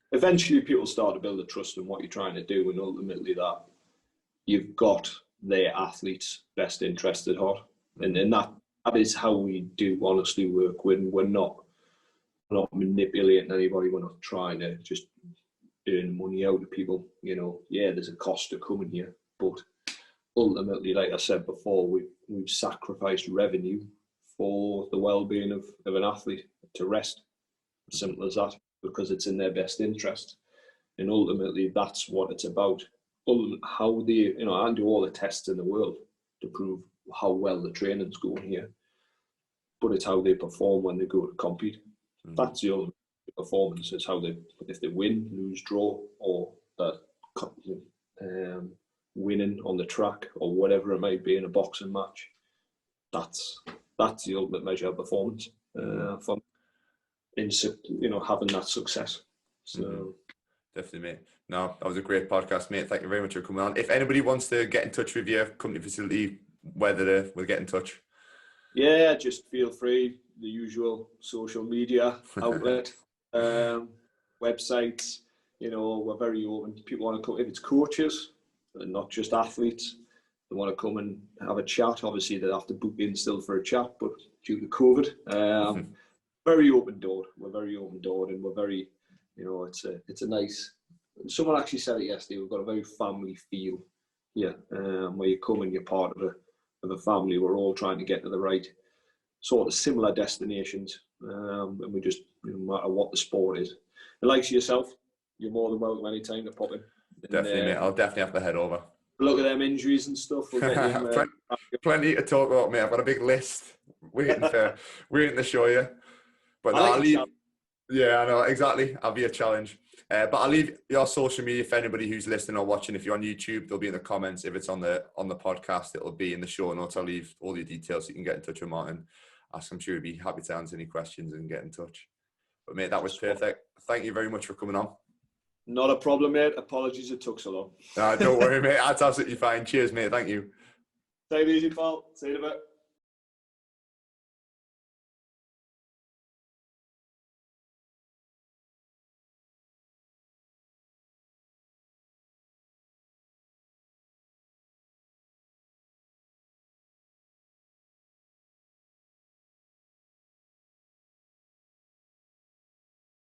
But eventually, people start to build a trust in what you're trying to do, and ultimately that you've got their athletes' best interest at heart, and that is how we do honestly work. When we're not manipulating anybody, we're not trying to just earn money out of people. You know, yeah, there's a cost to coming here, but ultimately, like I said before, we've sacrificed revenue for the well-being of an athlete to rest. Simple as that, because it's in their best interest. And ultimately, that's what it's about. How they, you know, I do all the tests in the world to prove how well the training's going here, but it's how they perform when they go to compete. That's the ultimate performance. Is how they, if they win, lose, draw, or winning on the track or whatever it might be in a boxing match. That's the ultimate measure of performance for in, you know, having that success. So definitely, mate. No, that was a great podcast, mate. Thank you very much for coming on. If anybody wants to get in touch with your company facility, whether we'll get in touch. Yeah, just feel free. The usual social media outlet, websites. You know, we're very open. People want to come if it's coaches and not just athletes. They want to come and have a chat. Obviously, they have to book in still for a chat, but due to COVID, very open door. We're very open door, and we're very, you know, it's a nice. Someone actually said it yesterday. We've got a very family feel here, where you come and you're part of a family. We're all trying to get to the right sort of similar destinations, and we just, you know, no matter what the sport is. And like yourself, you're more than welcome anytime to pop in. Definitely, mate. I'll definitely have to head over. Look at them injuries and stuff. We'll get you plenty to talk about, mate. I've got a big list waiting to show you. But no, I'll leave. Yeah, I know, exactly. I'll be a challenge. But I'll leave your social media for anybody who's listening or watching. If you're on YouTube, they'll be in the comments. If it's on the podcast, it'll be in the show notes. I'll leave all the details so you can get in touch with Martin. I'm sure he'd be happy to answer any questions and get in touch. But mate, that was perfect. Thank you very much for coming on. Not a problem, mate. Apologies it took so long. Don't worry, mate. That's absolutely fine. Cheers, mate. Thank you. Take it easy, pal. See you in a bit.